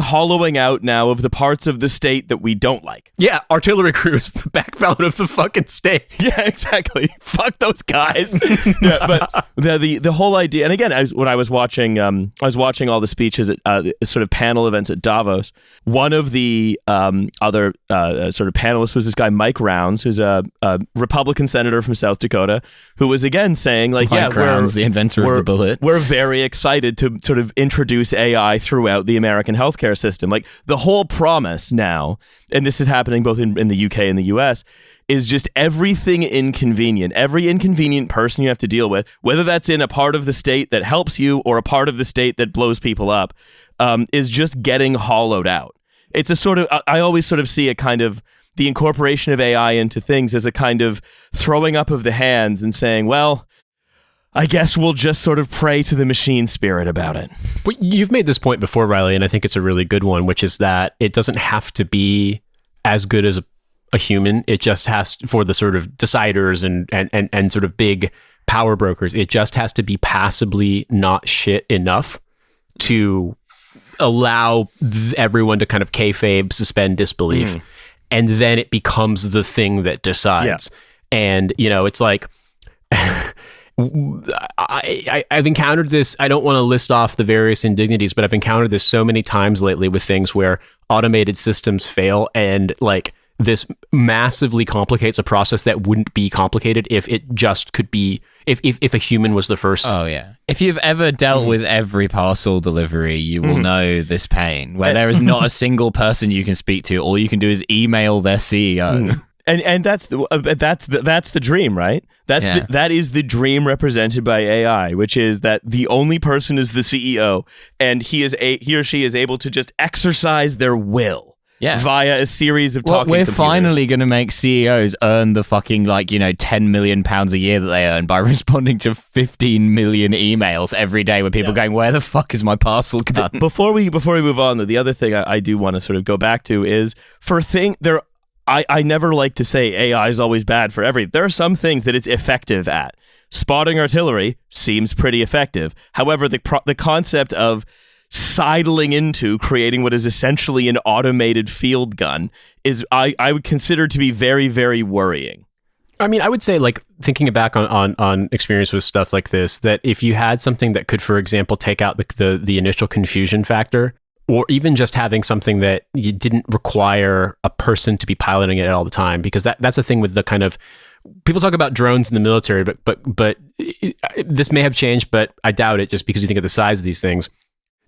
hollowing out now of the parts of the state that we don't like. Yeah, artillery crews, the backbone of the fucking state. Yeah, exactly. Fuck those guys. Yeah, but the whole idea, and again, when I was watching all the speeches at sort of panel events at Davos. One of the other sort of panelists was this guy Mike Rounds, who's a Republican senator from South Dakota, who was again saying like, Mike Rounds, the inventor of the bullet. We're very excited to sort of introduce AI throughout the American healthcare system. Like, the whole promise now, and this is happening both in the UK and the US, is just every inconvenient person you have to deal with, whether that's in a part of the state that helps you or a part of the state that blows people up, is just getting hollowed out. It's a sort of, I always sort of see a kind of the incorporation of AI into things as a kind of throwing up of the hands and saying, well, I guess we'll just sort of pray to the machine spirit about it. But you've made this point before, Riley, and I think it's a really good one, which is that it doesn't have to be as good as a human. It just has, for the sort of deciders and sort of big power brokers, it just has to be passably not shit enough to allow everyone to kind of kayfabe, suspend disbelief. And then it becomes the thing that decides. Yeah. And, you know, it's like... I've encountered this. I don't want to list off the various indignities, but I've encountered this so many times lately with things where automated systems fail, and like this massively complicates a process that wouldn't be complicated if it just could be, if a human was the first. Oh yeah. If you've ever dealt with every parcel delivery, you will know this pain where there is not a single person you can speak to. All you can do is email their CEO. And that's the dream, right? That is the dream represented by AI, which is that the only person is the CEO, and he or she is able to just exercise their will via a series of talking we're computers. finally going to make CEOs earn the fucking, like, you know, £10 million a year that they earn by responding to 15 million emails every day with people going, where the fuck is my parcel gun? Before we move on, though, the other thing I do want to sort of go back to is I never like to say AI is always bad for everything. There are some things that it's effective at. Spotting artillery seems pretty effective. However, the concept of sidling into creating what is essentially an automated field gun is I would consider to be very, very worrying. I mean, I would say, like, thinking back on experience with stuff like this, that if you had something that could, for example, take out the initial confusion factor, or even just having something that you didn't require a person to be piloting it all the time, because that's the thing with the kind of, people talk about drones in the military, but this may have changed, but I doubt it, just because you think of the size of these things.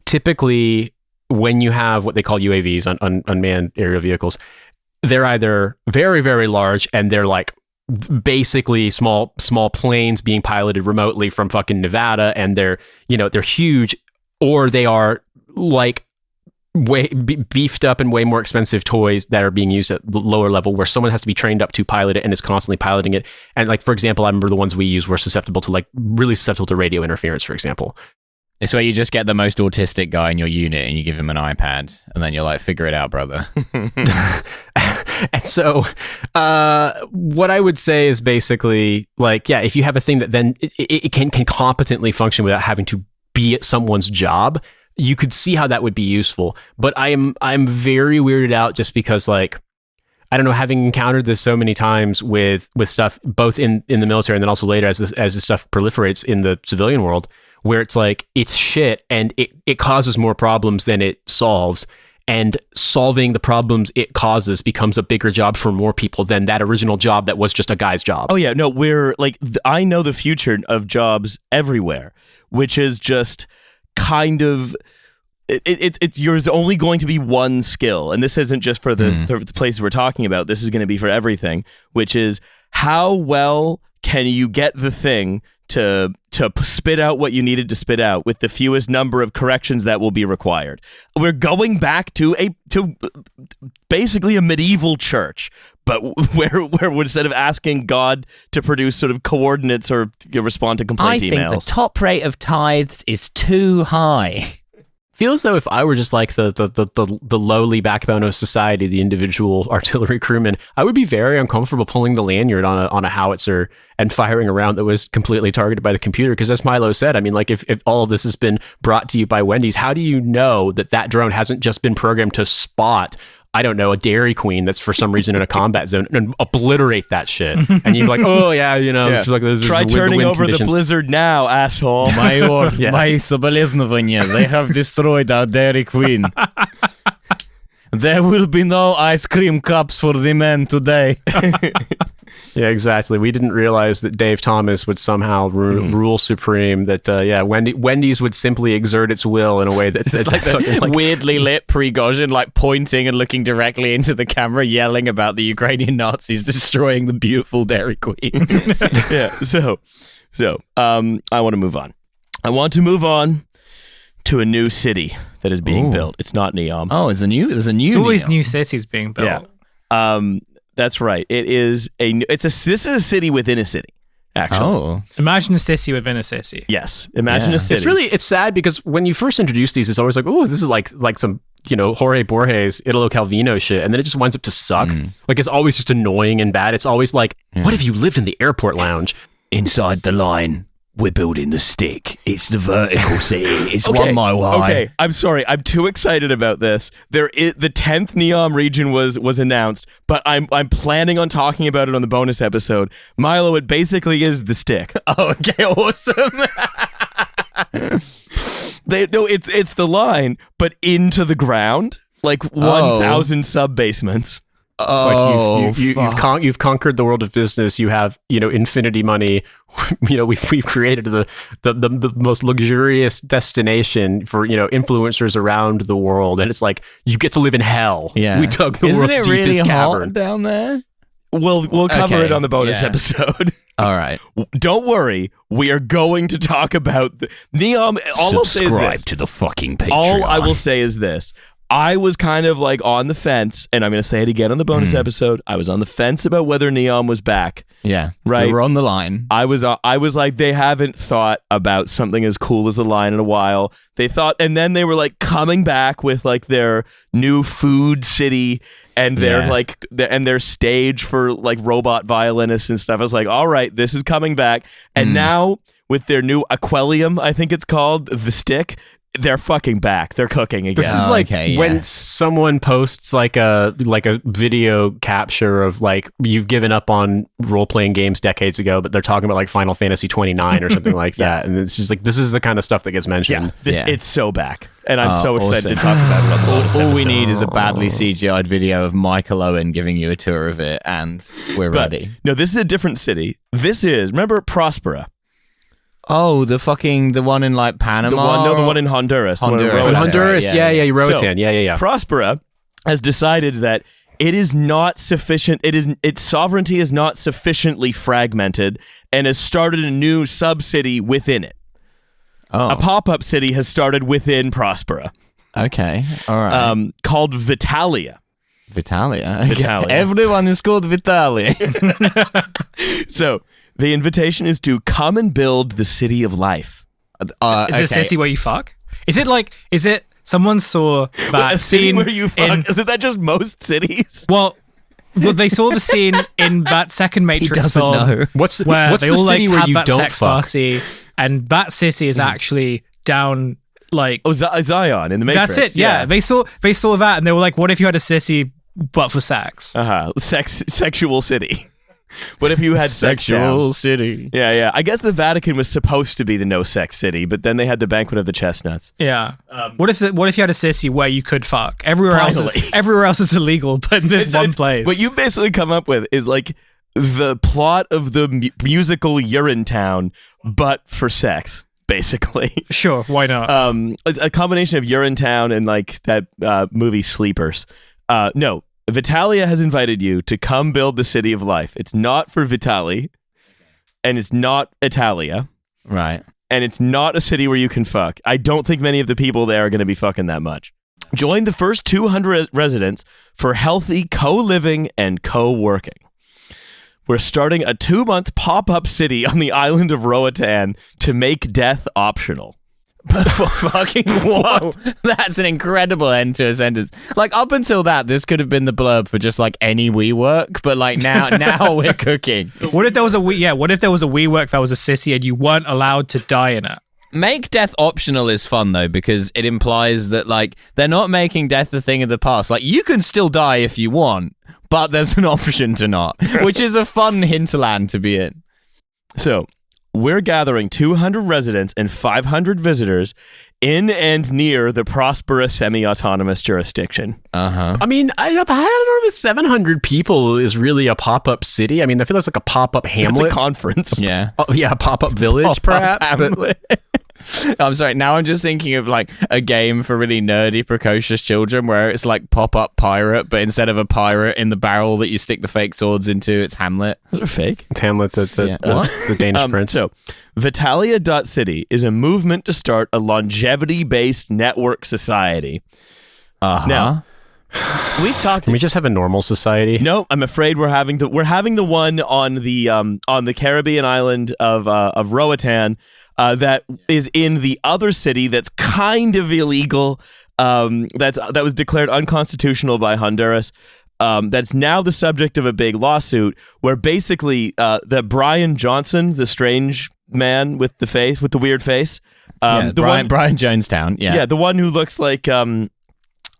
Typically, when you have what they call UAVs, unmanned aerial vehicles, they're either very, very large and they're like basically small planes being piloted remotely from fucking Nevada, and they're huge, or they are like way beefed up and way more expensive toys that are being used at the lower level, where someone has to be trained up to pilot it and is constantly piloting it. And like, for example, I remember the ones we used were really susceptible to radio interference, for example. It's where you just get the most autistic guy in your unit and you give him an iPad and then you're like, figure it out, brother. And so what I would say is basically like, yeah, if you have a thing that then it can competently function without having to be at someone's job, you could see how that would be useful. But I'm very weirded out just because, like, I don't know, having encountered this so many times with stuff both in the military and then also later as this stuff proliferates in the civilian world, where it's like, it's shit and it causes more problems than it solves, and solving the problems it causes becomes a bigger job for more people than that original job that was just a guy's job. Oh yeah, no, we're like, I know the future of jobs everywhere, which is just kind of, it's yours only going to be one skill, and this isn't just for the places we're talking about. This is going to be for everything, which is how well can you get the thing to spit out what you needed to spit out with the fewest number of corrections that will be required. We're going back to basically a medieval church, but where instead of asking God to produce sort of coordinates or respond to complaint emails. I think the top rate of tithes is too high. Feels though if I were just like the lowly backbone of society, the individual artillery crewman, I would be very uncomfortable pulling the lanyard on a howitzer and firing a round that was completely targeted by the computer. Because as Milo said, I mean, like if all of this has been brought to you by Wendy's, how do you know that drone hasn't just been programmed to spot, I don't know, a Dairy Queen that's for some reason in a combat zone and obliterate that shit? And you're like, oh yeah, Yeah. Like, try turning over conditions. The blizzard now, asshole. My соболезнования. They have destroyed our Dairy Queen. There will be no ice cream cups for the men today. Yeah, exactly. We didn't realize that Dave Thomas would somehow rule supreme. That Wendy's would simply exert its will in a way that's like the weirdly lit Prigozhin, like pointing and looking directly into the camera, yelling about the Ukrainian Nazis destroying the beautiful Dairy Queen. Yeah. So, I want to move on. I want to move on to a new city that is being built. It's not Neom. Oh, there's a new. There's always Neom. new cities being built. Yeah. That's right. This is a city within a city, actually. Oh. Imagine a city within a city. Yes. Imagine a city. It's sad because when you first introduce these, it's always like, oh, this is like some, Jorge Borges, Italo Calvino shit. And then it just winds up to suck. Like, it's always just annoying and bad. It's always like, what if you lived in the airport lounge? Inside the line, we're building the stick. It's the vertical city. It's 1 mile high. Okay, I'm sorry. I'm too excited about this. The 10th Neom region was announced, but I'm planning on talking about it on the bonus episode. Milo, it basically is the stick. Oh, okay, awesome. It's the line, but into the ground, like 1,000 sub basements. It's like you've conquered the world of business. You have infinity money. We've created the most luxurious destination for influencers around the world, and it's like you get to live in hell. Yeah, we dug the Isn't world's it really deepest hot cavern down there. We'll cover it on the bonus episode. All right. Don't worry. We are going to talk about Neom. All I'll say is this. To the fucking Patreon. All I will say is this. I was kind of like on the fence, and I'm going to say it again on the bonus episode. I was on the fence about whether Neom was back. Yeah. Right. We were on the line. I was like, they haven't thought about something as cool as the line in a while. They thought, and then they were like coming back with like their new food city and their and their stage for like robot violinists and stuff. I was like, all right, this is coming back. And now with their new Aquelium, I think it's called, the stick, they're fucking back. They're cooking again. This is like when someone posts like a video capture of like, you've given up on role-playing games decades ago, but they're talking about like Final Fantasy 29 or something like that. And it's just like, this is the kind of stuff that gets mentioned. It's so back. And I'm so excited to talk about it on the bonus All we episode. need is a badly CGI'd video of Michael Owen giving you a tour of it, and we're ready. No, this is a different city. This is, remember Prospera? Oh, the one in like Panama. The one in Honduras. Honduras. In That's Honduras, right, yeah, So, Roatan, yeah. Prospera has decided that it is not sufficient. Its sovereignty is not sufficiently fragmented, and has started a new sub-city within it. Oh, A pop-up city has started within Prospera, okay, all right. called Vitalia. Vitalia. Vitalia. Everyone is called Vitalia. So the invitation is to come and build the city of life. Is it a city where you fuck? Is it someone saw that A city scene where you fuck? Isn't that just most cities? Well, they saw the scene in that second Matrix film What's where what's they the all like city where had you that don't sex fuck? party, and that city is actually down like Oh, Zion in the Matrix. that's it. Yeah, they saw that, and they were like, "What if you had a city but for sex?" Sexual city. What if you had sex Sexual down? city. Yeah. I guess the Vatican was supposed to be the no sex city, but then they had the banquet of the chestnuts. Yeah. What if you had a city where you could fuck? Everywhere Finally. else is illegal, but in this one place. What you basically come up with is like the plot of the musical Urinetown, but for sex, basically. Sure, why not? It's a combination of Urinetown and like that movie Sleepers. No, Vitalia has invited you to come build the city of life. It's not for Vitali, and it's not Italia, Right. and it's not a city where you can fuck. I don't think many of the people there are going to be fucking that much. Join the first 200 residents for healthy co-living and co-working. We're starting a 2-month pop-up city on the island of Roatan to make death optional. Fucking whoa. That's an incredible end to a sentence. Like up until that, this could have been the blurb for just like any WeWork, but like now we're cooking. What if there was a WeWork that was a city and you weren't allowed to die in it? Make death optional is fun though, because it implies that like they're not making death a thing of the past. Like you can still die if you want, but there's an option to not, which is a fun hinterland to be in. So, we're gathering 200 residents and 500 visitors in and near the prosperous semi-autonomous jurisdiction. I mean, I don't know if 700 people is really a pop-up city. I mean, I feel that's like a pop-up It's hamlet. a conference. Yeah. Oh, yeah, a pop-up village, perhaps. But I'm sorry. Now I'm just thinking of like a game for really nerdy, precocious children where it's like pop-up pirate, but instead of a pirate in the barrel that you stick the fake swords into, it's Hamlet. Those are fake. it's Hamlet, the Danish prince. So, Vitalia.city is a movement to start a longevity-based network society. Now, we've talked. Can we just have a normal society? No, I'm afraid we're having the one on the Caribbean island of Roatan that is in the other city that's kind of illegal. That was declared unconstitutional by Honduras. That's now the subject of a big lawsuit where basically that Brian Johnson, the strange man with the weird face, Brian Jonestown. Yeah. the one who looks like the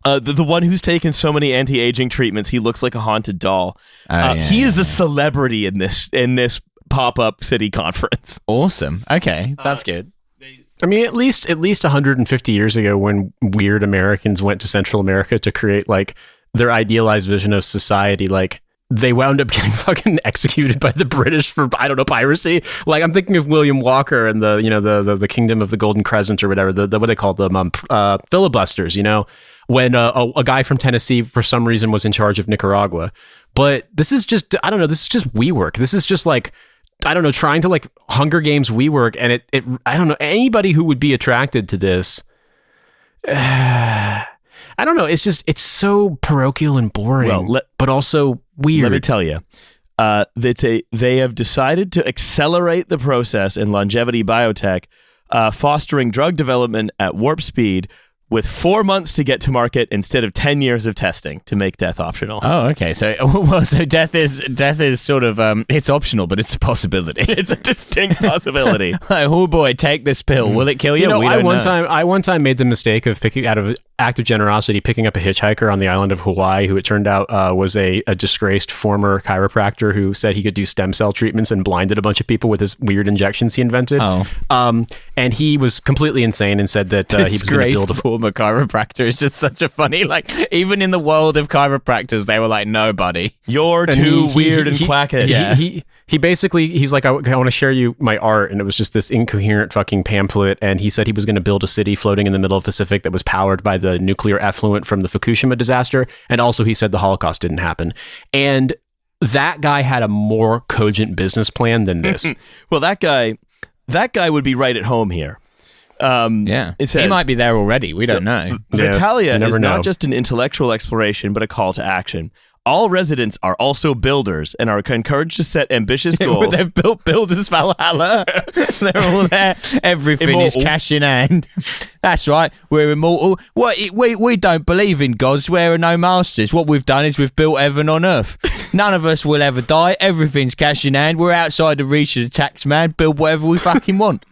one who's taken so many anti-aging treatments, he looks like a haunted doll. He is a celebrity in this pop-up city conference. Awesome. Okay, that's good. I mean, at least 150 years ago, when weird Americans went to Central America to create like their idealized vision of society, like they wound up getting fucking executed by the British for, I don't know, piracy. Like I'm thinking of William Walker and the Kingdom of the Golden Crescent or whatever, the what they call them, filibusters, when a guy from Tennessee for some reason was in charge of Nicaragua. But this is just, I don't know, this is just WeWork. This is just like, I don't know, trying to like Hunger Games WeWork, and it I don't know, anybody who would be attracted to this, I don't know, it's so parochial and boring, but also weird. Let me tell you, they have decided to accelerate the process in longevity biotech, fostering drug development at warp speed, with 4 months to get to market instead of 10 years of testing to make death optional. Oh, okay. So death is sort of it's optional, but it's a possibility. It's a distinct possibility. Like, oh boy, take this pill. Will it kill you? We don't know. I one time made the mistake of picking out of act of generosity, picking up a hitchhiker on the island of Hawaii, who it turned out was a disgraced former chiropractor who said he could do stem cell treatments and blinded a bunch of people with his weird injections he invented. And he was completely insane and said that he was going to build a former chiropractor is just such a funny, like, even in the world of chiropractors, they were like, no, buddy. You're too weird and quackish. Yeah. he's like, I want to share you my art. And it was just this incoherent fucking pamphlet. And he said he was going to build a city floating in the middle of the Pacific that was powered by the nuclear effluent from the Fukushima disaster. And also he said the Holocaust didn't happen. And that guy had a more cogent business plan than this. Well, that guy would be right at home here. It says, he might be there already. We don't know. Vitalia is know. not just an intellectual exploration, but a call to action. All residents are also builders and are encouraged to set ambitious goals. They've built Builders Valhalla. They're all there. Everything is cash in hand. That's right. We're immortal. We don't believe in gods. We're no masters. What we've done is we've built heaven on earth. None of us will ever die. Everything's cash in hand. We're outside the reach of the tax man. Build whatever we fucking want.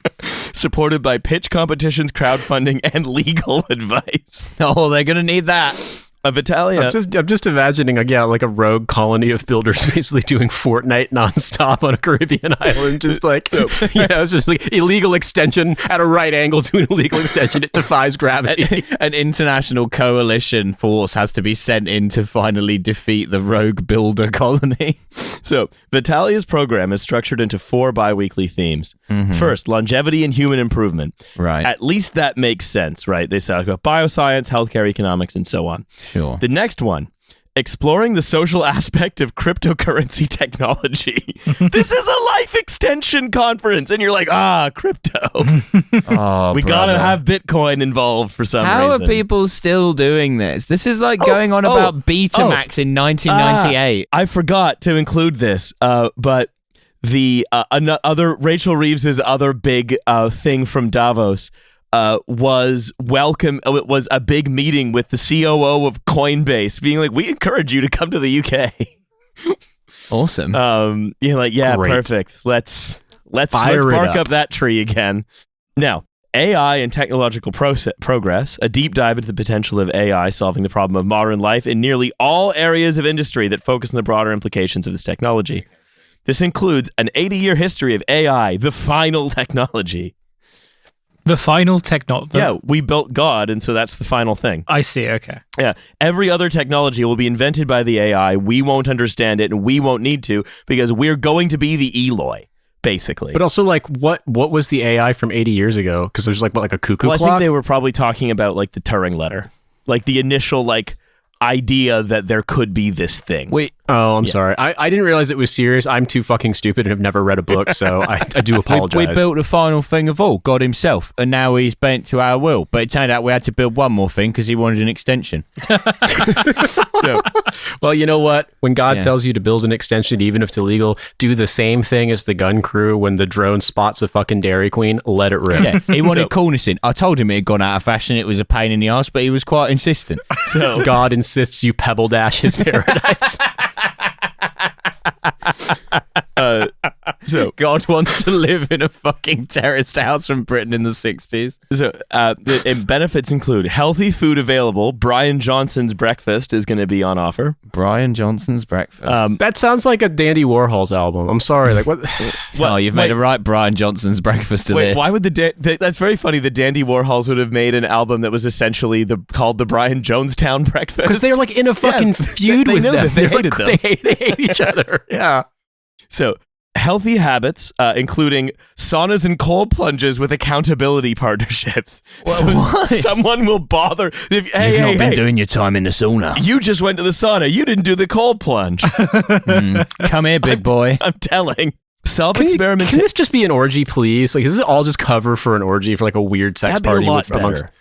Supported by pitch competitions, crowdfunding, and legal advice. Oh, they're going to need that. Vitalia. I'm just imagining like a rogue colony of builders basically doing Fortnite nonstop on a Caribbean island, just like it's just like illegal extension at a right angle to an illegal extension. It defies gravity. An international coalition force has to be sent in to finally defeat the rogue builder colony. So Vitalia's program is structured into 4 bi-weekly themes. Mm-hmm. First, longevity and human improvement. Right. At least that makes sense, right? They talk about bioscience, healthcare, economics, and so on. Sure. The next one, exploring the social aspect of cryptocurrency technology. This is a life extension conference, and you're like, crypto. We gotta have Bitcoin involved for some reason. How are people still doing this? This is like going on about Betamax in 1998. I forgot to include this, but the other Rachel Reeves's other big thing from Davos was welcome. It was a big meeting with the COO of Coinbase, being like, "We encourage you to come to the UK." Awesome. You're like, yeah, Great. Perfect. Let's Fire it bark up. up that tree again. Now, AI and technological progress, a deep dive into the potential of AI solving the problem of modern life in nearly all areas of industry that focus on the broader implications of this technology. This includes an 80-year history of AI, the final technology. The final technology. Yeah, we built God, and so that's the final thing. I see. Okay. Yeah, every other technology will be invented by the AI. We won't understand it, and we won't need to, because we're going to be the Eloi, basically. But also, like, what was the AI from 80 years ago? Because there's like a cuckoo I clock. think they were probably talking about like the Turing letter, like the initial idea that there could be this thing. I'm sorry. I didn't realize it was serious. I'm too fucking stupid and have never read a book, so I do apologize. We built the final thing of all, God himself, and now he's bent to our will. But it turned out we had to build one more thing because he wanted an extension. Well, you know what? When God tells you to build an extension, even if it's illegal, do the same thing as the gun crew when the drone spots a fucking Dairy Queen. Let it rip. Yeah, he wanted cornicing. I told him it had gone out of fashion. It was a pain in the ass, but he was quite insistent. So God insists you pebble dash his paradise. So God wants to live in a fucking terraced house from Britain in the 60s. So benefits include healthy food available. Brian Johnson's breakfast is going to be on offer. Brian Johnson's breakfast. That sounds like a Dandy Warhol's album. I'm sorry. Like what? Well, you've made a right Brian Johnson's breakfast to this. Why would that's very funny. The Dandy Warhols would have made an album that was essentially called the Brian Jonestown breakfast. Because they're like in a fucking feud they with knew them. that they hated them. They hate each other. Yeah. So healthy habits, including saunas and cold plunges with accountability partnerships. Why? Someone will bother. You've not been doing your time in the sauna. You just went to the sauna. You didn't do the cold plunge. Come here, big boy. I'm telling. Self-experimentation. Can this just be an orgy, please? Like, is this all just cover for an orgy for like a weird sex That'd be party a lot amongst? better.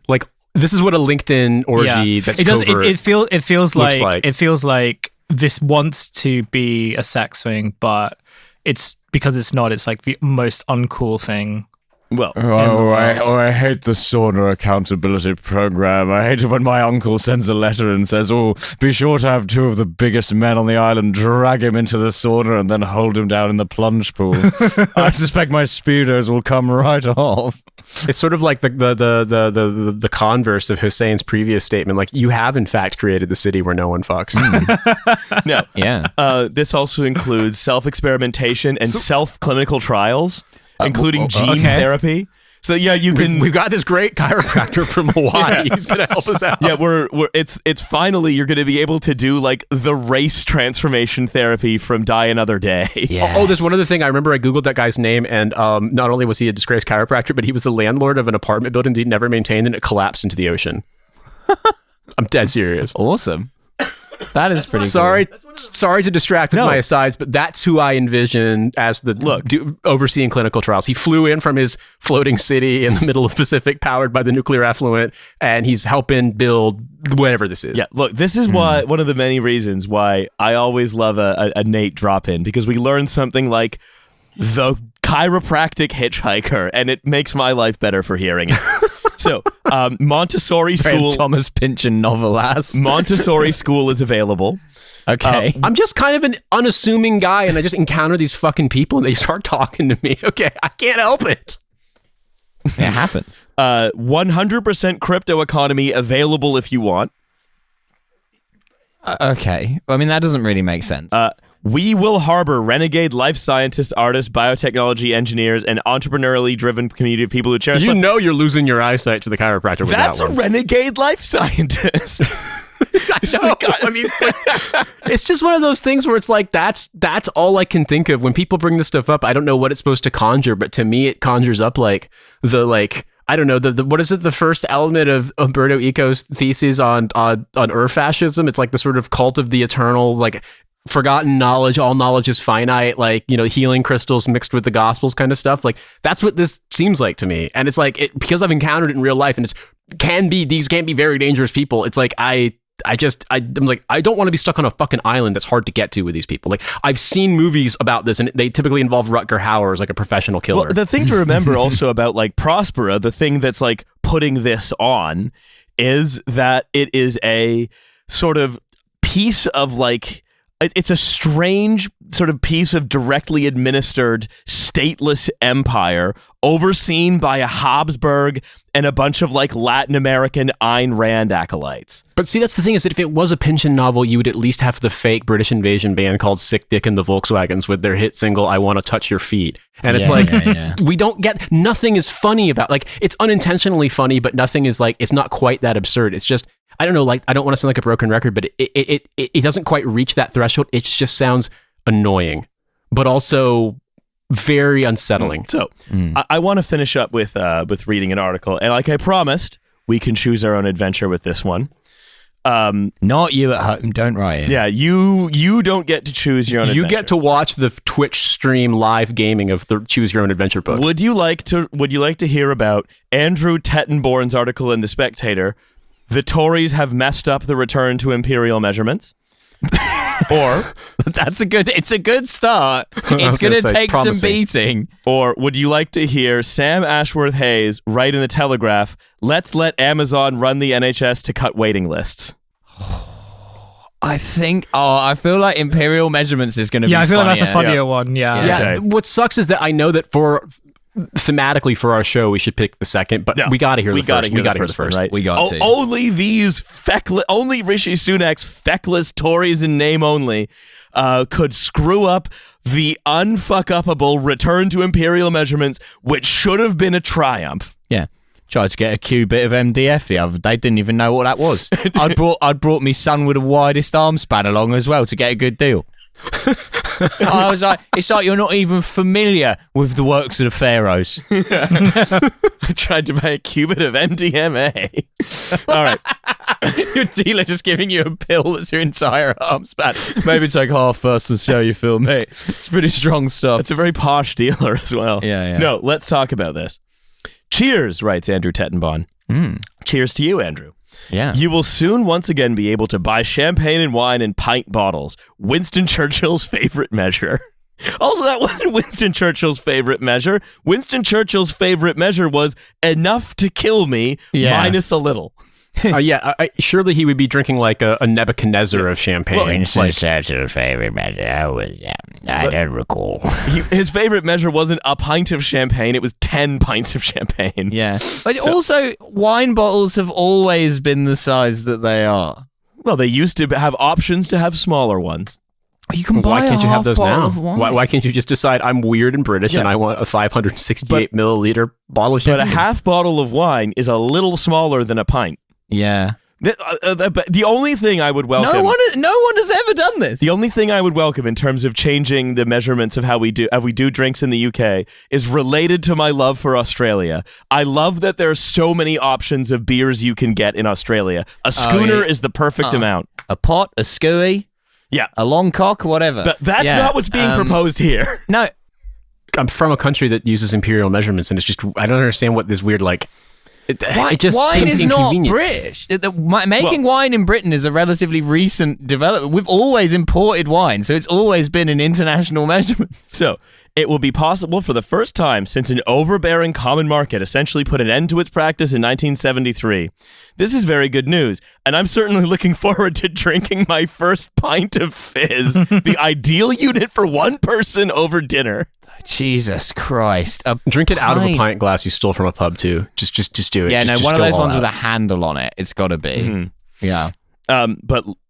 Like, this is what a LinkedIn orgy that's it does. covert It feels looks like it feels like this wants to be a sex thing, but it's because it's not. It's like the most uncool thing. Well, I hate the sauna accountability program. I hate it when my uncle sends a letter and says, "Oh, be sure to have 2 of the biggest men on the island drag him into the sauna and then hold him down in the plunge pool." I suspect my speedos will come right off. It's sort of like the converse of Hussein's previous statement. Like, you have in fact created the city where no one fucks. no. Yeah. This also includes self-experimentation and self-clinical trials, including gene therapy. So yeah, you can. We've got this great chiropractor from Hawaii. Yeah. He's gonna help us out. Yeah, it's finally you're going to be able to do like the race transformation therapy from Die Another Day. Yeah. Oh, there's one other thing. I remember I googled that guy's name, and not only was he a disgraced chiropractor, but he was the landlord of an apartment building that he'd never maintained, and it collapsed into the ocean. I'm dead serious. Awesome. That is pretty Sorry to distract with my asides, but that's who I envision as the overseeing clinical trials. He flew in from his floating city in the middle of the Pacific, powered by the nuclear effluent, and he's helping build whatever this is. Yeah, look, this is why one of the many reasons why I always love a Nate drop-in, because we learn something like the chiropractic hitchhiker, and it makes my life better for hearing it. So, Montessori school... Thomas Pynchon novel-ass. Montessori school is available. Okay. I'm just kind of an unassuming guy, and I just encounter these fucking people, and they start talking to me. Okay, I can't help it. It happens. 100% crypto economy available if you want. Okay. I mean, that doesn't really make sense. We will harbor renegade life scientists, artists, biotechnology engineers, and entrepreneurially driven community of people who cherish. You know you're losing your eyesight to the chiropractor with That's that one. a renegade life scientist. I know. I mean, it's just one of those things where it's like that's all I can think of when people bring this stuff up. I don't know what it's supposed to conjure, but to me, it conjures up like I don't know the what is it? The first element of Umberto Eco's thesis on fascism. It's like the sort of cult of the eternal, like forgotten knowledge. All knowledge is finite. Like, you know, healing crystals mixed with the gospels kind of stuff. Like that's what this seems like to me. And it's like because I've encountered it in real life, and these can be very dangerous people. It's like I'm like, I don't want to be stuck on a fucking island that's hard to get to with these people. Like, I've seen movies about this, and they typically involve Rutger Hauer as like a professional killer. Well, the thing to remember also about like Prospera, the thing that's like putting this on is that it is a sort of piece of like, it's a strange sort of piece of directly administered stateless empire overseen by a Habsburg and a bunch of like Latin American Ayn Rand acolytes. But see, that's the thing, is that if it was a Pynchon novel, you would at least have the fake British invasion band called Sick Dick and the Volkswagens with their hit single, I Want to Touch Your Feet. And it's we don't get, nothing is funny about, like, it's unintentionally funny, but nothing is like, it's not quite that absurd. It's just, I don't know, like, I don't want to sound like a broken record, but it doesn't quite reach that threshold. It just sounds annoying, but also very unsettling. So I want to finish up with reading an article, and like I promised, we can choose our own adventure with this one. Not you at home. Don't write it. Yeah, you don't get to choose your own adventure. You get to watch the Twitch stream live gaming of the Choose Your Own Adventure book. Would you like to hear about Andrew Tettenborn's article in The Spectator, The Tories Have Messed Up the Return to Imperial Measurements? Or it's a good start. It's going to take some beating. Or would you like to hear Sam Ashworth Hayes write in the Telegraph, let's let Amazon run the NHS to cut waiting lists? I feel like Imperial Measurements is going to be I feel funnier. like that's a funnier one. Yeah. Yeah. Okay. What sucks is that I know that thematically for our show, we should pick the second, but we got to hear the first. We got to hear the first. Right? We got to. Only these only Rishi Sunak's feckless Tories in name only could screw up the unfuck-upable return to Imperial Measurements, which should have been a triumph. Yeah. Tried to get a cubit of MDF the other day. Didn't even know what that was. I'd brought my son with the widest arm span along as well to get a good deal. I was like, it's like you're not even familiar with the works of the pharaohs. I tried to buy a cubit of MDMA. All right. Your dealer just giving you a pill that's your entire arm span. Maybe take half first and see how you feel, mate. It's pretty strong stuff. It's a very posh dealer as well. Yeah. No, let's talk about this. Cheers, writes Andrew Tettenborn. Cheers to you, Andrew. Yeah. You will soon once again be able to buy champagne and wine in pint bottles. Winston Churchill's favorite measure. Also, that wasn't Winston Churchill's favorite measure. Winston Churchill's favorite measure was enough to kill me minus a little. Surely he would be drinking like a Nebuchadnezzar of champagne. Winston Churchill's favorite measure. I don't recall. His favorite measure wasn't a pint of champagne. It was 10 pints of champagne. Yeah. But also, wine bottles have always been the size that they are. Well, they used to have options to have smaller ones. You can buy Why can't a you have half those bottle now? of wine. Why can't you just decide I'm weird and British and I want a 568 milliliter bottle of But champagne? a half bottle of wine is a little smaller than a pint. Yeah. The only thing I would welcome. No one has ever done this. The only thing I would welcome in terms of changing the measurements of how we do drinks in the UK is related to my love for Australia. I love that there are so many options of beers you can get in Australia. A schooner is the perfect amount. A pot, a scooey, Yeah. a long cock, whatever. But that's not what's being proposed here. No, I'm from a country that uses imperial measurements, and it's just I don't understand what this weird it just wine seems is not inconvenient. British. Making wine in Britain is a relatively recent development. We've always imported wine, so it's always been an international measurement. So, it will be possible for the first time since an overbearing common market essentially put an end to its practice in 1973. This is very good news, and I'm certainly looking forward to drinking my first pint of fizz, the ideal unit for one person over dinner. Jesus Christ! Drink it out of a pint glass you stole from a pub too. Just do it. Yeah, Just one of go those all ones out. with a handle on it. It's got to be. Mm-hmm. Yeah.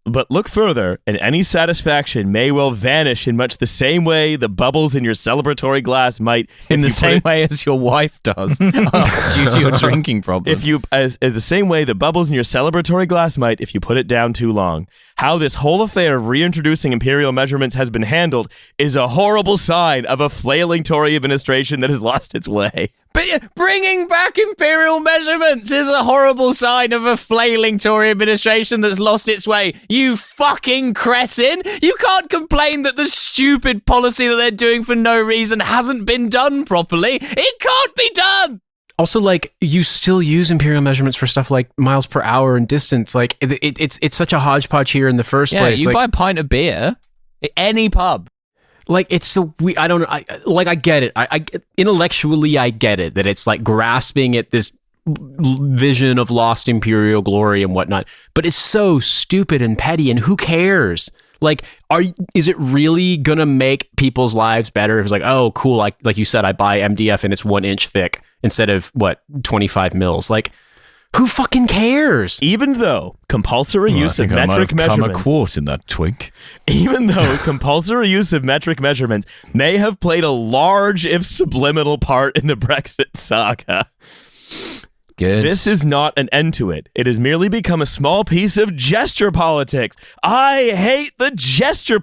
But look further, and any satisfaction may well vanish in much the same way the bubbles in your celebratory glass might. In the same way as your wife does, due to your drinking problem. As the same way the bubbles in your celebratory glass might if you put it down too long. How this whole affair of reintroducing imperial measurements has been handled is a horrible sign of a flailing Tory administration that has lost its way. But bringing back imperial measurements is a horrible sign of a flailing Tory administration that's lost its way. You fucking cretin! You can't complain that the stupid policy that they're doing for no reason hasn't been done properly. It can't be done! Also, you still use imperial measurements for stuff like miles per hour and distance. It's such a hodgepodge here in the first place. You buy a pint of beer at any pub. It's so I don't know. I get it. I intellectually I get it that it's grasping at this vision of lost imperial glory and whatnot. But it's so stupid and petty, and who cares? Is it really gonna make people's lives better? If it's oh, cool. Like you said, I buy MDF and it's 1 inch thick instead of 25 mils. Who fucking cares? Even though compulsory use of metric measurements, a quart in that twink. Even though compulsory use of metric measurements may have played a large, if subliminal, part in the Brexit saga. Good. This is not an end to it. It has merely become a small piece of gesture politics. I hate the gesture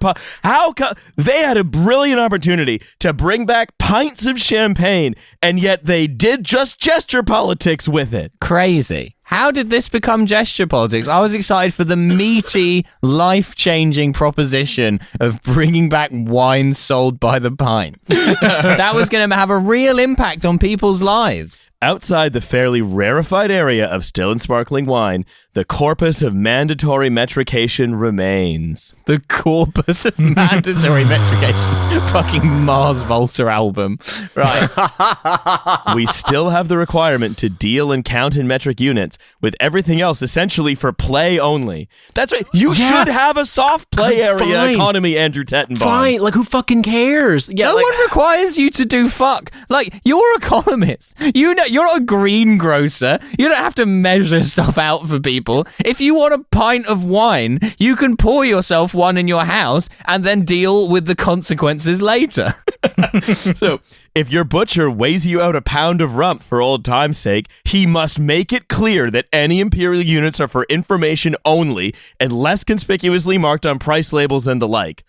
they had a brilliant opportunity to bring back pints of champagne, and yet they did just gesture politics with it. Crazy. How did this become gesture politics? I was excited for the meaty, life-changing proposition of bringing back wine sold by the pint. That was going to have a real impact on people's lives. Outside the fairly rarefied area of still and sparkling wine, the corpus of mandatory metrication remains. The corpus of mandatory metrication. Fucking Mars Volta album. Right. We still have the requirement to deal and count in metric units, with everything else essentially for play only. That's right. You should have a soft play area economy, Andrew Tettenbaum. Fine. Who fucking cares? Yeah, No one requires you to do fuck. You're a columnist. You know, you're not a greengrocer. You don't have to measure stuff out for people. If you want a pint of wine, you can pour yourself one in your house and then deal with the consequences later. So, if your butcher weighs you out a pound of rump for old time's sake, he must make it clear that any imperial units are for information only and less conspicuously marked on price labels and the like.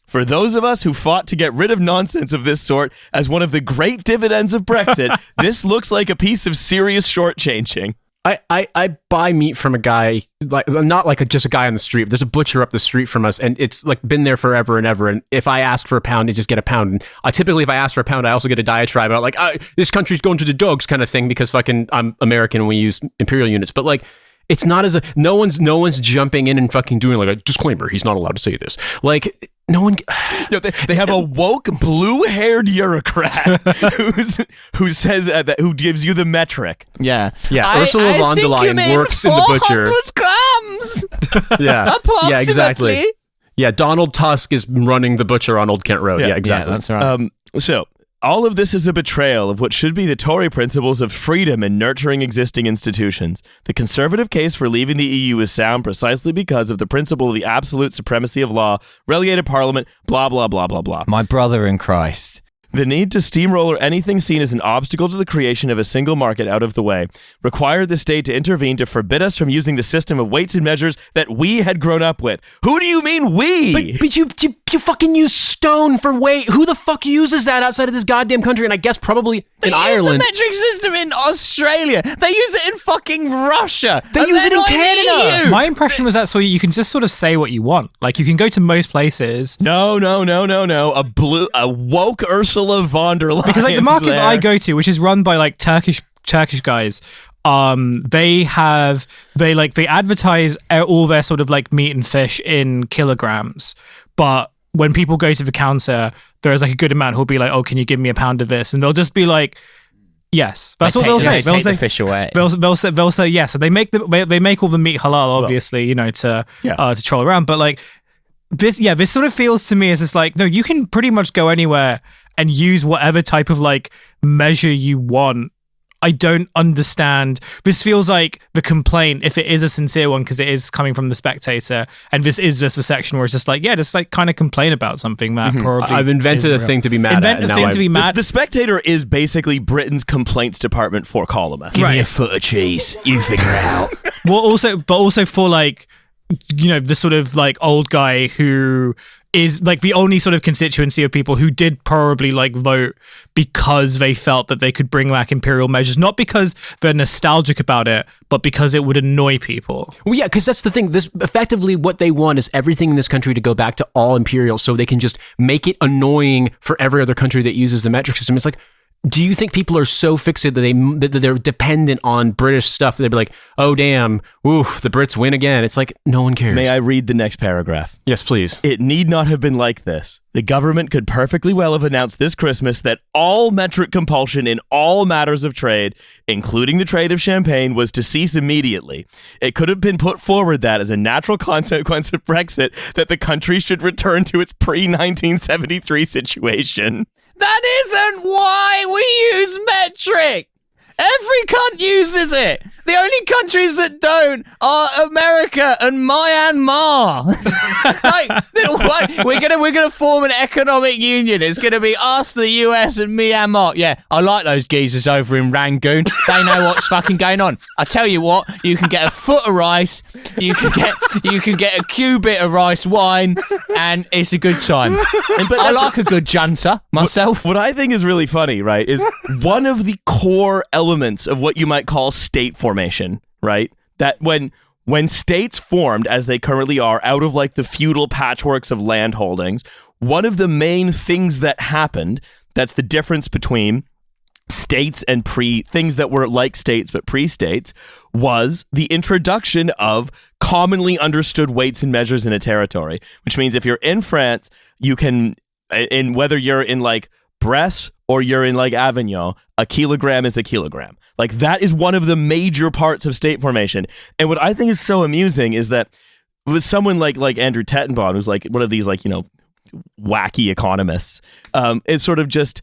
For those of us who fought to get rid of nonsense of this sort as one of the great dividends of Brexit, this looks like a piece of serious shortchanging. I buy meat from a guy, not just a guy on the street. There's a butcher up the street from us, and it's been there forever and ever. And if I ask for a pound, I just get a pound. And typically, if I ask for a pound, I also get a diatribe about this country's going to the dogs kind of thing because I'm American and we use imperial units. But it's not as no one's jumping in and fucking doing a disclaimer. He's not allowed to say this. No one. They have a woke, blue-haired bureaucrat who says that who gives you the metric. Yeah. Ursula von der Leyen works in the butcher. 400 grams. Yeah. Approximately. Yeah. Exactly. Yeah. Donald Tusk is running the butcher on Old Kent Road. Yeah. Exactly. Yeah, that's right. So, All of this is a betrayal of what should be the Tory principles of freedom and nurturing existing institutions. The conservative case for leaving the EU is sound precisely because of the principle of the absolute supremacy of law, relegated parliament, blah, blah, blah, blah, blah. My brother in Christ. The need to steamroller anything seen as an obstacle to the creation of a single market out of the way required the state to intervene to forbid us from using the system of weights and measures that we had grown up with. Who do you mean we? But you fucking use stone for weight. Who the fuck uses that outside of this goddamn country? And I guess probably in Ireland. They use the metric system in Australia. They use it in fucking Russia. They use it in Canada. My impression was that so you can just sort of say what you want. Like you can go to most places. No. A woke Ursula von der Leyen. Because like the market that I go to, which is run by like Turkish guys, they advertise all their sort of like meat and fish in kilograms, but when people go to the counter, there's like a good amount who'll be like, oh, can you give me a pound of this? And they'll just be like, yes. That's what they'll say. They'll say the fish away. They'll say yes. And they make all the meat halal, obviously, to troll around. But like this sort of feels to me as it's like, no, you can pretty much go anywhere and use whatever type of like measure you want. I don't understand. This feels like the complaint, if it is a sincere one, because it is coming from the Spectator, and this is just the section where it's just like, just like kind of complain about something that probably I've invented a thing to be mad at. Invent a thing to be mad. The Spectator is basically Britain's complaints department for columnists. Give me a foot of cheese. You figure it out. Well, also for like, the sort of like old guy who is like the only sort of constituency of people who did probably like vote because they felt that they could bring back imperial measures, not because they're nostalgic about it, but because it would annoy people. Well, yeah, because that's the thing. This effectively what they want is everything in this country to go back to all imperial, so they can just make it annoying for every other country that uses the metric system. It's like, do you think people are so fixated that they're dependent on British stuff that they'd be like, oh, damn, the Brits win again? It's like, no one cares. May I read the next paragraph? Yes, please. It need not have been like this. The government could perfectly well have announced this Christmas that all metric compulsion in all matters of trade, including the trade of champagne, was to cease immediately. It could have been put forward that, as a natural consequence of Brexit, that the country should return to its pre-1973 situation. That isn't why we use metric. Every cunt uses it. The only countries that don't are America and Myanmar. We're gonna form an economic union. It's gonna be us, the US, and Myanmar. Yeah, I like those geezers over in Rangoon. They know what's fucking going on. I tell you what, you can get a foot of rice, you can get a cubit of rice wine, and it's a good time. But I like a good junta myself. What I think is really funny, right, is one of the core elements of what you might call state formation, right? That when states formed, as they currently are, out of like the feudal patchworks of land holdings, one of the main things that happened, that's the difference between states and things that were like states but pre-states, was the introduction of commonly understood weights and measures in a territory, which means if you're in France, you can, in whether you're in like Bresse or you're in like Avignon, a kilogram is a kilogram. Like that is one of the major parts of state formation. And what I think is so amusing is that with someone like Andrew Tettenbaum, who's like one of these like, wacky economists, is sort of just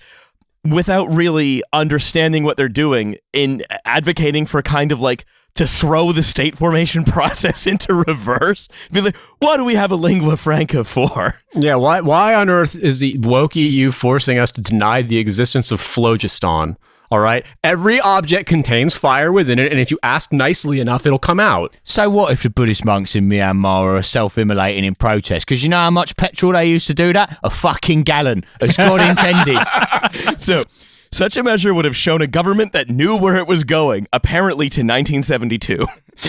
without really understanding what they're doing in advocating for kind of like to throw the state formation process into reverse. Be like, what do we have a lingua franca for? Yeah, why on earth is the woke EU forcing us to deny the existence of phlogiston? All right? Every object contains fire within it, and if you ask nicely enough, it'll come out. So what if the Buddhist monks in Myanmar are self-immolating in protest? Because you know how much petrol they used to do that? A fucking gallon, as God intended. So, such a measure would have shown a government that knew where it was going, apparently to 1972.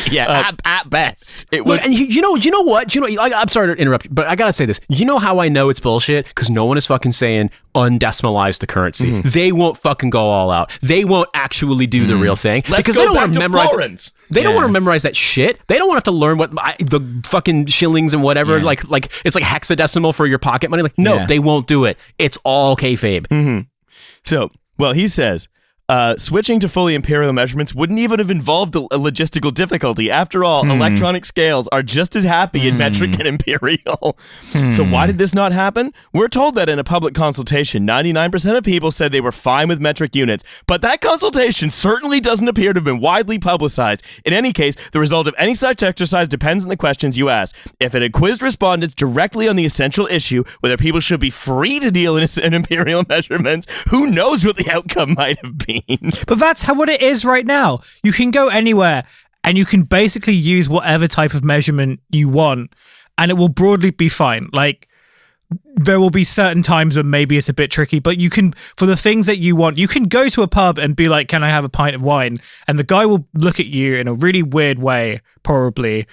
Yeah, at best. It would. Look, and you know what? I'm sorry to interrupt you, but I gotta say this. You know how I know it's bullshit? Because no one is fucking saying undecimalize the currency. Mm-hmm. They won't fucking go all out. They won't actually do the real thing. Because they don't want to memorize. They don't want to memorize that shit. They don't want to have to learn what the fucking shillings and whatever. Yeah. Like it's like hexadecimal for your pocket money. Like no, they won't do it. It's all kayfabe. Mm-hmm. So. Well, he says, switching to fully imperial measurements wouldn't even have involved a logistical difficulty. After all, electronic scales are just as happy in metric and imperial. So why did this not happen? We're told that in a public consultation, 99% of people said they were fine with metric units, but that consultation certainly doesn't appear to have been widely publicized. In any case, the result of any such exercise depends on the questions you ask. If it had quizzed respondents directly on the essential issue, whether people should be free to deal in imperial measurements, who knows what the outcome might have been. But that's what it is right now. You can go anywhere and you can basically use whatever type of measurement you want and it will broadly be fine. Like, there will be certain times when maybe it's a bit tricky, but you can, for the things that you want, you can go to a pub and be like, can I have a pint of wine? And the guy will look at you in a really weird way, probably,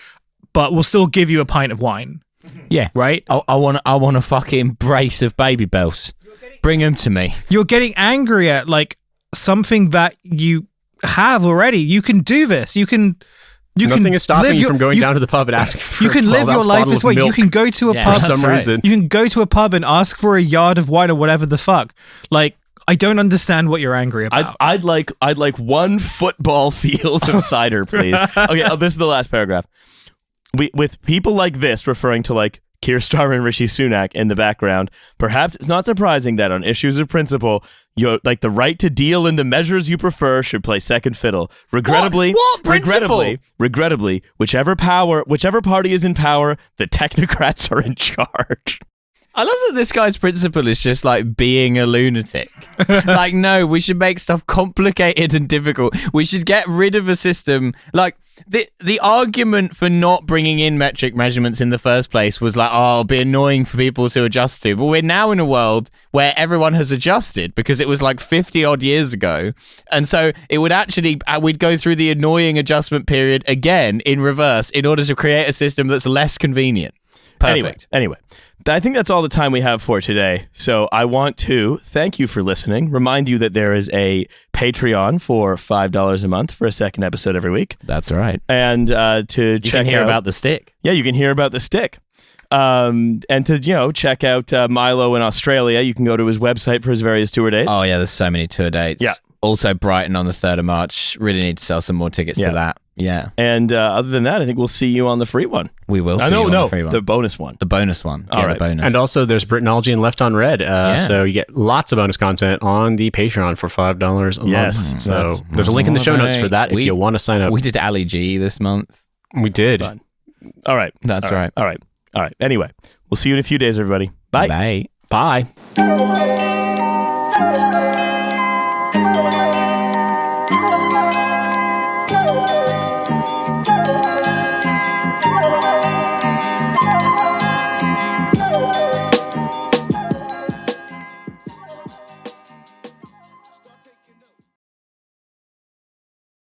but will still give you a pint of wine. Yeah. Right? I want a fucking brace of baby bells. Bring them to me. You're getting angry at, like, something that you have already. You can do this. Nothing is stopping you from going down to the pub and asking for you can live your life this way. You can go to a pub for some reason. You can go to a pub and ask for a yard of wine or whatever the fuck. Like, I don't understand what you're angry about. I'd like one football field of cider, please. Okay, this is the last paragraph. With people like this referring to like Keir Starmer and Rishi Sunak in the background, perhaps it's not surprising that on issues of principle, like the right to deal in the measures you prefer should play second fiddle. Regrettably, whichever party is in power, the technocrats are in charge. I love that this guy's principle is just like being a lunatic. Like, no, we should make stuff complicated and difficult. We should get rid of a system. Like, the argument for not bringing in metric measurements in the first place was like, oh, it'll be annoying for people to adjust to. But we're now in a world where everyone has adjusted because it was like 50 odd years ago. And so it would actually, we'd go through the annoying adjustment period again in reverse in order to create a system that's less convenient. Perfect. Anyway, I think that's all the time we have for today. So I want to thank you for listening. Remind you that there is a Patreon for $5 a month for a second episode every week. That's right. And you can hear about the stick. Yeah, you can hear about the stick. And to check out Milo in Australia, you can go to his website for his various tour dates. Oh yeah, there's so many tour dates. Yeah. Also Brighton on the 3rd of March. Really need to sell some more tickets to that. Yeah. And other than that, I think we'll see you on the free one. We will see you on the free one. The bonus one. The bonus one. All right. The bonus. And also there's Britanology and Left on Red. So you get lots of bonus content on the Patreon for $5 a month. So there's a link in the show notes for that if you want to sign up. We did Ali G this month. We did. Fun. All right. That's right. All right. Anyway, we'll see you in a few days, everybody. Bye. Bye. Bye.